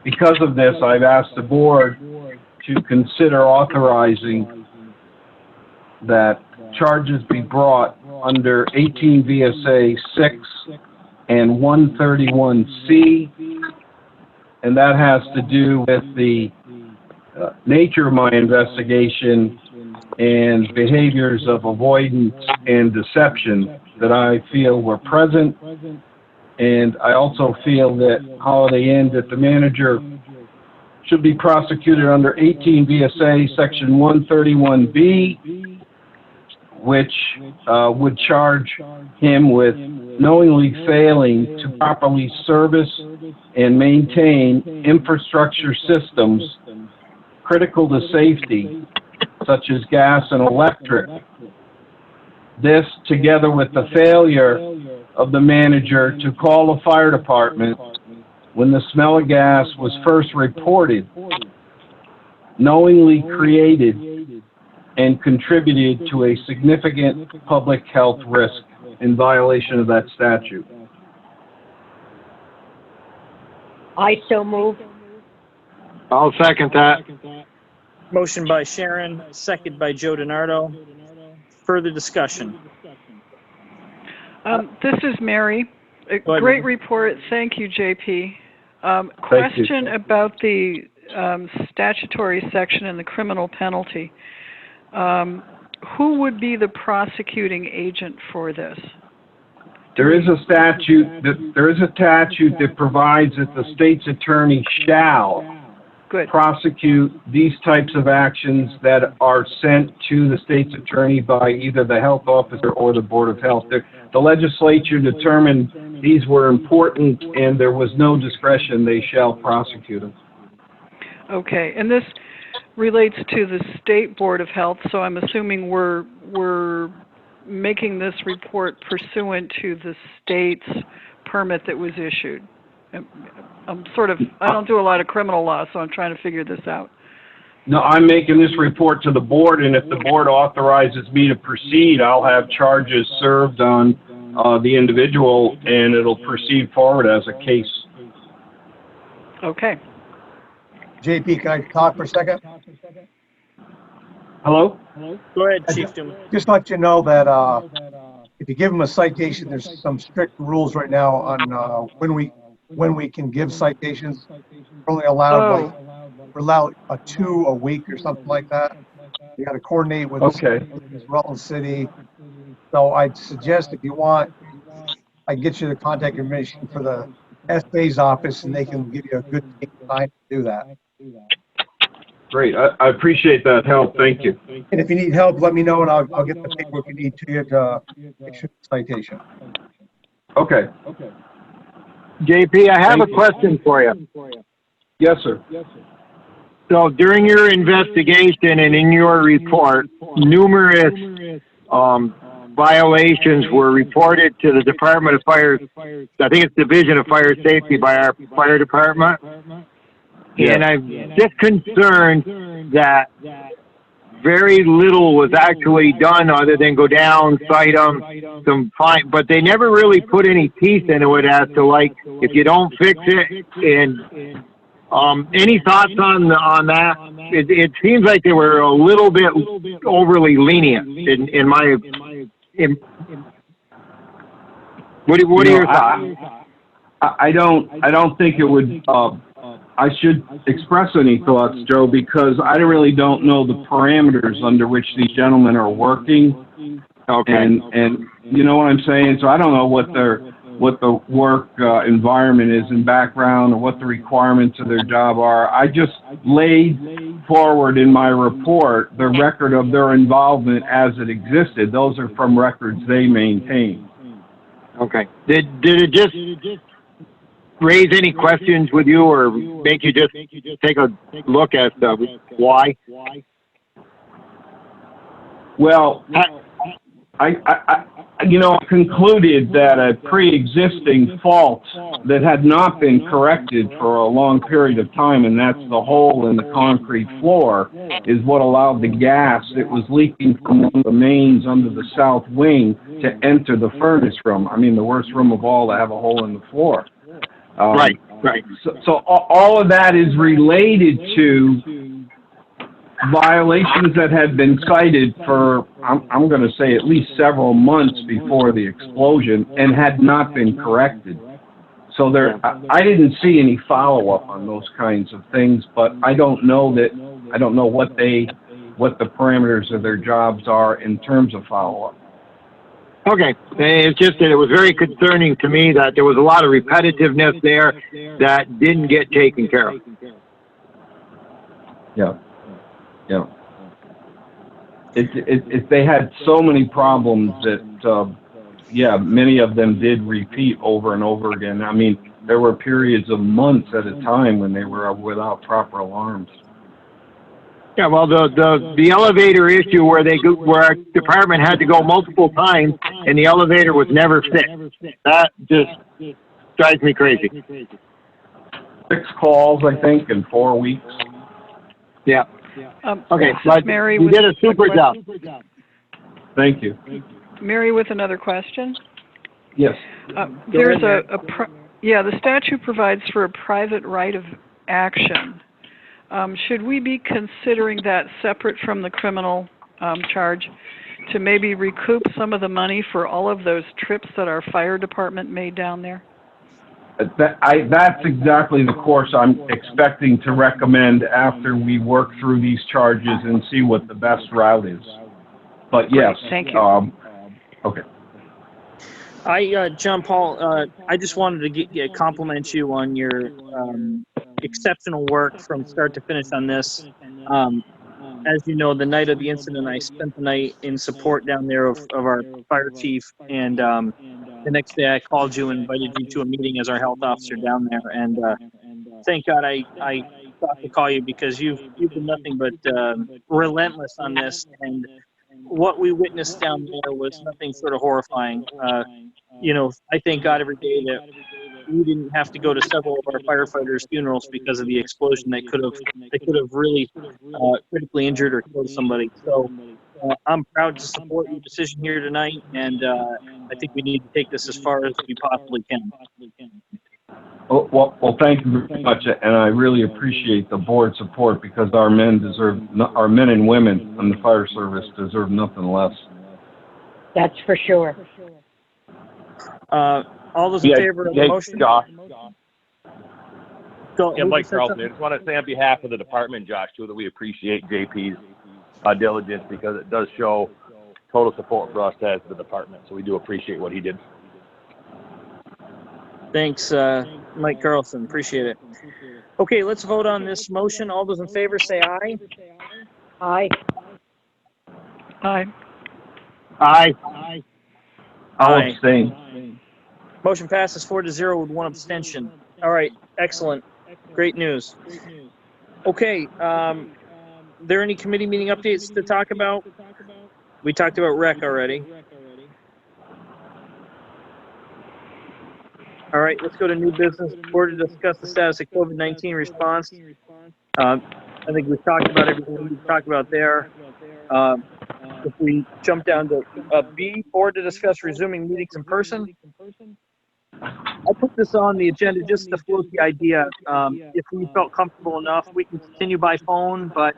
Because of this, I've asked the board to consider authorizing that charges be brought under 18 VSA 6 and 131C, and that has to do with the nature of my investigation and behaviors of avoidance and deception that I feel were present. And I also feel that Holiday Inn, that the manager should be prosecuted under 18 VSA Section 131B, which would charge him with knowingly failing to properly service and maintain infrastructure systems critical to safety, such as gas and electric. This, together with the failure of the manager to call the fire department when the smell of gas was first reported, knowingly created and contributed to a significant public health risk in violation of that statute. I so move. I'll second that. Motion by Sharon, second by Joe DiNardo. Further discussion? This is Mary. A Go ahead, great Mary. report. Thank you, JP. Thank you. Question about the statutory section and the criminal penalty. Who would be the prosecuting agent for this? There is a statute that provides that the state's attorney shall prosecute these types of actions that are sent to the state's attorney by either the health officer or the Board of Health. The legislature determined these were important and there was no discretion. They shall prosecute them. Okay, and this relates to the State Board of Health, so I'm assuming we're making this report pursuant to the state's permit that was issued. I don't do a lot of criminal law, so I'm trying to figure this out. No, I'm making this report to the board, and if the board authorizes me to proceed, I'll have charges served on the individual, and it'll proceed forward as a case. Okay. JP, can I talk for a second? Hello? Go ahead, Chief Dumas. Just let you know that if you give them a citation, there's some strict rules right now on when we can give citations. We're only allowed we're allowed 2 a week or something like that. You got to coordinate with Rutland City. So I'd suggest if you want, I can get you the contact information for the SA's office, and they can give you a good time to do that. Great. I appreciate that help. Thank you. And if you need help, let me know, and I'll get the paperwork you need to you to issue the citation. Okay. JP, I have a question for you. Yes, sir. So during your investigation and in your report, numerous violations were reported to the Department of Fire, I think it's Division of Fire Safety by our fire department. Yes. And I'm just concerned that very little was actually done other than go down, cite them, some fine, but they never really put any teeth into it as to, like, if you don't fix it. And any thoughts on that? It seems like they were a little bit overly lenient in my. What are your thoughts? I don't think it would. I should express any thoughts, Joe, because I really don't know the parameters under which these gentlemen are working. Okay. And you know what I'm saying? So I don't know what the work environment is in background or what the requirements of their job are. I just laid forward in my report the record of their involvement as it existed. Those are from records they maintain. Okay. Did it just raise any questions with you or make you just take a look at why? Well, I concluded that a pre-existing fault that had not been corrected for a long period of time, and that's the hole in the concrete floor, is what allowed the gas that was leaking from one of the mains under the south wing to enter the furnace room. I mean, the worst room of all to have a hole in the floor. Right. So all of that is related to violations that had been cited for, I'm going to say, at least several months before the explosion and had not been corrected. So I didn't see any follow-up on those kinds of things, but I don't know what the parameters of their jobs are in terms of follow-up. Okay. It's just that it was very concerning to me that there was a lot of repetitiveness there that didn't get taken care of. Yeah. They had so many problems that, many of them did repeat over and over again. I mean, there were periods of months at a time when they were without proper alarms. Yeah, well, the elevator issue where our department had to go multiple times and the elevator was never fixed. That just drives me crazy. 6 calls, I think, in 4 weeks. Yeah. Okay, but Mary, you did a super job. Thank you. Mary, with another question. Yes. There's the statute provides for a private right of action. Should we be considering that separate from the criminal charge to maybe recoup some of the money for all of those trips that our fire department made down there? That's exactly the course I'm expecting to recommend after we work through these charges and see what the best route is. But yes. Thank you. Okay. John Paul, I just wanted to compliment you on your exceptional work from start to finish on this. As you know, the night of the incident, I spent the night in support down there of our fire chief, and the next day I called you and invited you to a meeting as our health officer down there, and thank God I thought to call you because you've been nothing but relentless on this, and what we witnessed down there was nothing short of horrifying. I thank God every day that we didn't have to go to several of our firefighters' funerals because of the explosion that could have really critically injured or killed somebody. So I'm proud to support your decision here tonight, and I think we need to take this as far as we possibly can. Well, thank you very much, and I really appreciate the board support because our men and women in the fire service deserve nothing less. That's for sure. All those in favor of the motion? Josh. Go, Mike Carlson. I just want to say on behalf of the department, Josh, too, that we appreciate JP's diligence because it does show total support for us as the department. So we do appreciate what he did. Thanks, Mike Carlson. Appreciate it. Okay, let's vote on this motion. All those in favor say aye. Aye. Aye. Aye. I'll abstain. Motion passes 4-0 with 1 abstention. All right, excellent. Great news. Okay, there any committee meeting updates to talk about? We talked about rec already. All right, let's go to new business. Board to discuss the status of COVID-19 response. I think we've talked about everything we need to talk about there. If we jump down to B, board to discuss resuming meetings in person. I put this on the agenda just to float the idea. If we felt comfortable enough, we can continue by phone, but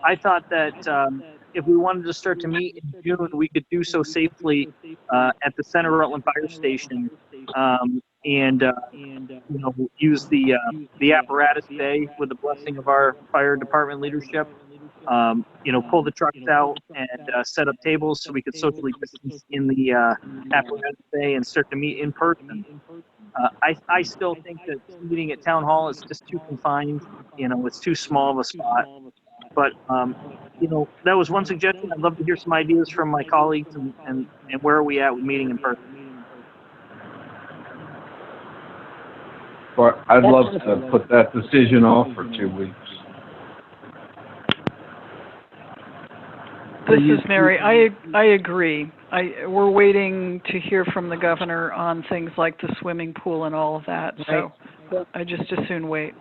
I thought that if we wanted to start to meet in June, we could do so safely at the Center Rutland Fire Station, and use the apparatus bay with the blessing of our fire department leadership. Pull the trucks out and set up tables so we could socially distance in the apparatus bay and start to meet in person. I still think that meeting at Town Hall is just too confined. It's too small of a spot. But, that was one suggestion. I'd love to hear some ideas from my colleagues and where are we at with meeting in person. But I'd love to put that decision off for 2 weeks. This is Mary. I agree. We're waiting to hear from the governor on things like the swimming pool and all of that. So I just as soon wait.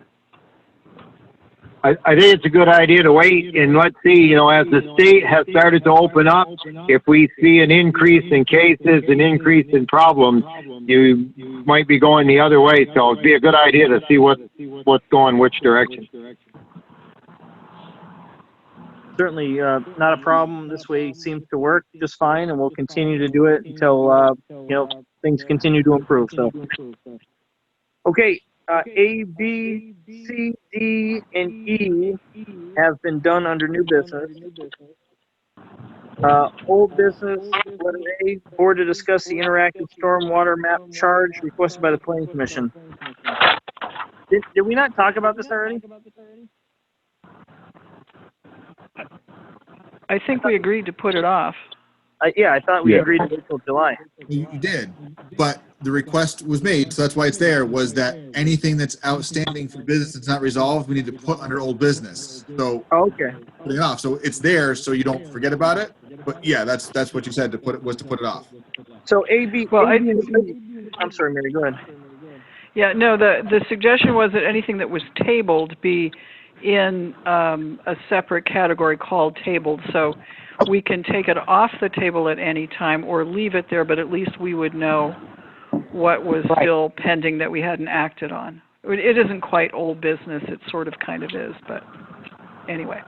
I think it's a good idea to wait and let's see, you know, as the state has started to open up, if we see an increase in cases, an increase in problems, you might be going the other way. So it'd be a good idea to see what's going which direction. Certainly not a problem. This way seems to work just fine, and we'll continue to do it until you know, things continue to improve. So, okay, A, B, C, D, and E have been done under new business. Old business, letter A, board to discuss the interactive stormwater map charge requested by the Planning Commission. Did we not talk about this already? I think we agreed to put it off. Yeah, I thought we agreed to wait till July. You did, but the request was made, so that's why it's there, was that anything that's outstanding for business that's not resolved, we need to put under old business. So okay, putting it off. So it's there, so you don't forget about it. But yeah, that's what you said to put it off. So A, B, Well, A, B, and C. I'm sorry, Mary. Go ahead. Yeah, no, the suggestion was that anything that was tabled be in a separate category called tabled, so we can take it off the table at any time or leave it there, but at least we would know what was still pending that we hadn't acted on. It isn't quite old business, it sort of kind of is, but anyway.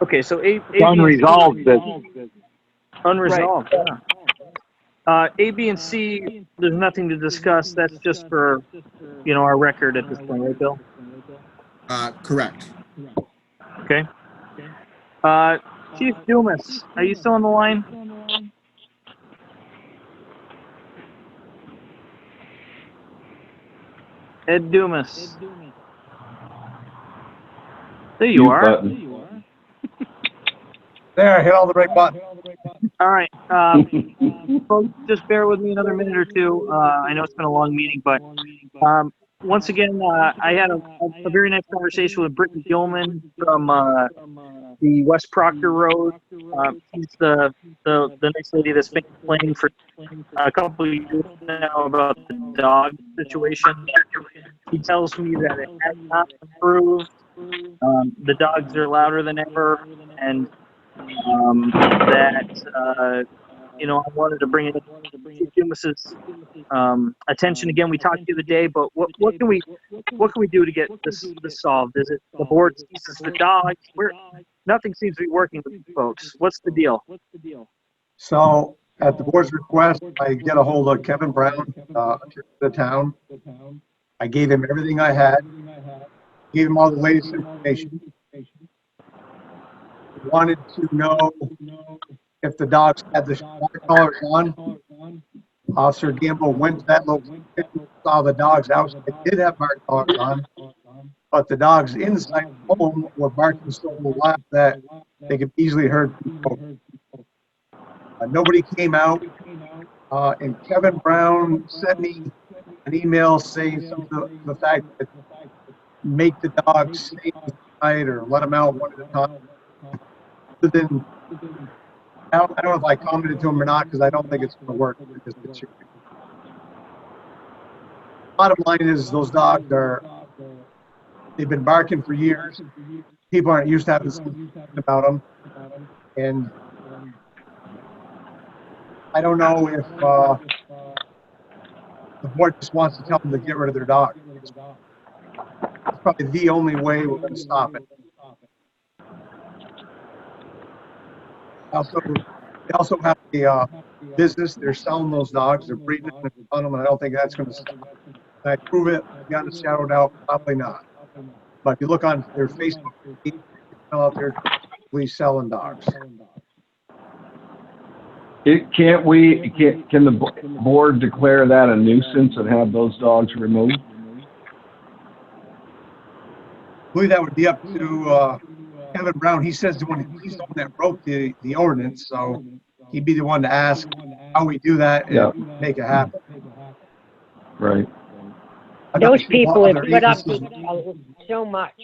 Okay, so A, Unresolved business. Unresolved, yeah. A, B, and C, there's nothing to discuss. That's just for, you know, our record at this point, right, Bill? Correct. Okay. Chief Dumas, are you still on the line? Ed Dumas. There you are. There, I hit all the right buttons. All right. Folks, just bear with me another minute or two. I know it's been a long meeting, but once again, I had a very nice conversation with Brittany Gilman from the West Proctor Road. She's the nice lady that's been complaining for a couple of years now about the dog situation. She tells me that it has not improved. The dogs are louder than ever, and that you know, I wanted to bring it to Chief Dumas's attention again. We talked the other day, but what can we do to get this solved? Is it the board seizes the dogs? Nothing seems to be working with you folks. What's the deal? So at the board's request, I get a hold of Kevin Brown, the town. I gave him everything I had, gave him all the latest information. Wanted to know if the dogs had the water collars on. Officer Gamble went to that location, saw the dogs outside. They did have bark collars on, but the dogs inside the home were barking so loud that they could easily heard people. Nobody came out, and Kevin Brown sent me an email saying something to the fact that make the dogs stay inside or let them out one at a time. Other than, I don't know if I commented to him or not because I don't think it's going to work. Bottom line is those dogs they've been barking for years. People aren't used to having something about them. And I don't know if the board just wants to tell them to get rid of their dog. It's probably the only way we're going to stop it. They also have the business. They're selling those dogs. They're breeding them and selling them, and I don't think that's going to stop. Can I prove it beyond a shadow of doubt? Probably not. But if you look on their Facebook page, they're out there selling dogs. Can the board declare that a nuisance and have those dogs removed? I believe that would be up to Kevin Brown. He says he's the one that broke the ordinance, so he'd be the one to ask how we do that and make it happen. Right. Those people have other put up agencies- with so much.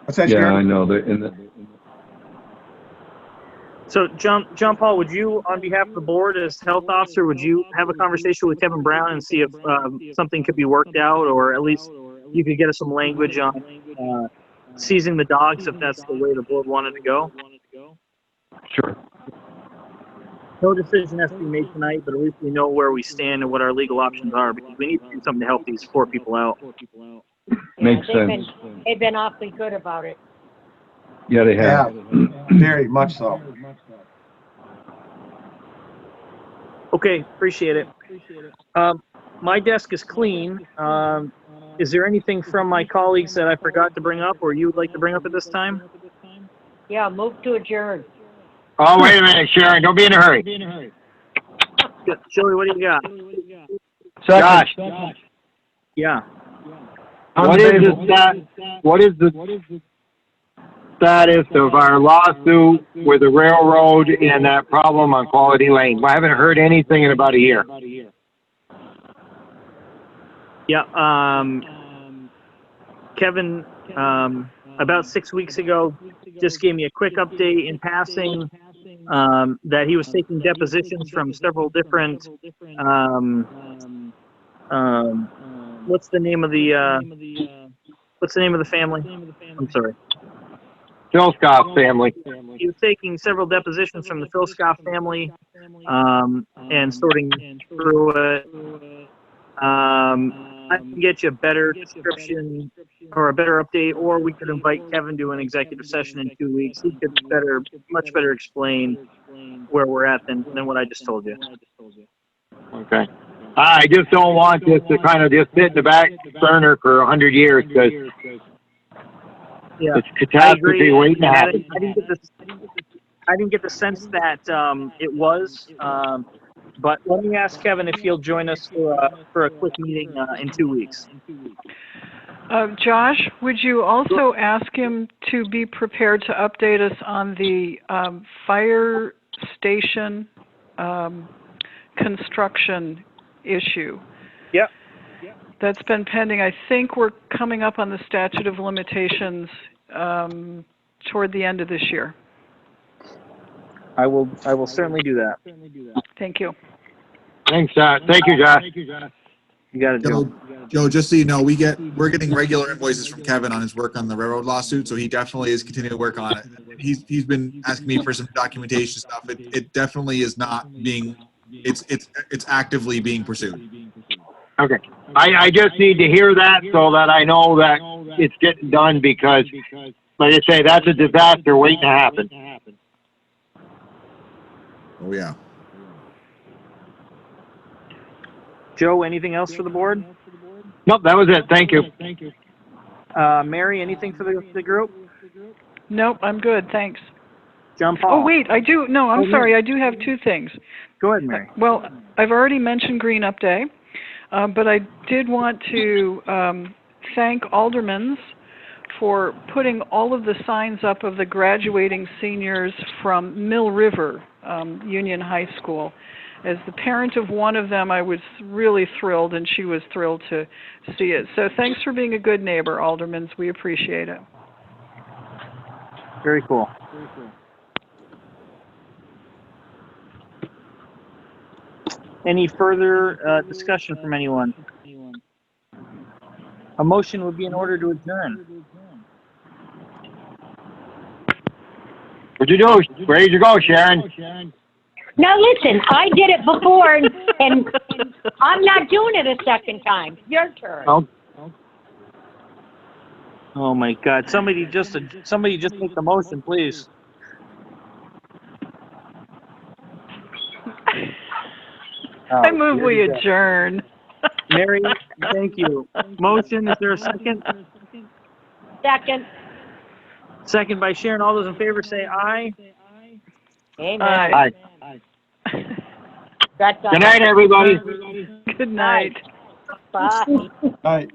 What's that, Yeah, Sharon? I know. They're in the, So, John Paul, would you, on behalf of the board as health officer, would you have a conversation with Kevin Brown and see if something could be worked out, or at least you could get us some language on seizing the dogs if that's the way the board wanted to go? sure. No decision has to be made tonight, but at least we know where we stand and what our legal options are, because we need to do something to help these poor people out. Makes they've sense. They've been awfully good about it. Yeah, they have. Very much so. Okay, appreciate it. My desk is clean. Is there anything from my colleagues that I forgot to bring up or you would like to bring up at this time? Yeah, move to adjourn. Oh, wait a minute, Sharon, don't be in a hurry. Joey, what do you got? Josh, Yeah. what is the status of our lawsuit with the railroad and that problem on Quality Lane? I haven't heard anything in about a year. Yeah, Kevin, about 6 weeks ago, just gave me a quick update in passing that he was taking depositions from several different, what's the name of the family? I'm sorry. Philscoff family. He was taking several depositions from the Philscoff family and sorting through it. I can get you a better description or a better update, or we could invite Kevin to an executive session in 2 weeks. He could much better explain where we're at than what I just told you. Okay. I just don't want this to kind of just sit in the back burner for 100 years because yeah, it's catastrophe waiting to happen. I didn't get the sense that it was, but let me ask Kevin if he'll join us for a quick meeting in 2 weeks. Josh, would you also ask him to be prepared to update us on the fire station construction issue? Yep. That's been pending. I think we're coming up on the statute of limitations toward the end of this year. I will certainly do that. Thank you. Thanks, Josh. Thank you, Josh. You got it, Joe. Joe, just so you know, we're getting regular invoices from Kevin on his work on the railroad lawsuit, so he definitely is continuing to work on it. He's been asking me for some documentation stuff. It definitely is not being. It's actively being pursued. Okay. I just need to hear that so that I know that it's getting done because, like I say, that's a disaster waiting to happen. Oh, yeah. Joe, anything else for the board? Nope, that was it. Thank you. Mary, anything for the group? Nope, I'm good, thanks. John Paul. Oh, wait, I'm sorry, I do have two things. Go ahead, Mary. Well, I've already mentioned Green Up Day, but I did want to thank aldermans for putting all of the signs up of the graduating seniors from Mill River Union High School. As the parent of one of them, I was really thrilled, and she was thrilled to see it. So thanks for being a good neighbor, aldermans. We appreciate it. Very cool. Any further discussion from anyone? A motion would be in order to adjourn. What'd you do? Ready to go, Sharon? Now listen, I did it before, and I'm not doing it a second time. Your turn. Oh my God! Somebody just make the motion, please. I move we adjourn. Mary, thank you. Motion, is there a second? Second. Second by Sharon. All those in favor say aye. Amen. Aye. Good night, everybody. Good night. Bye. Bye.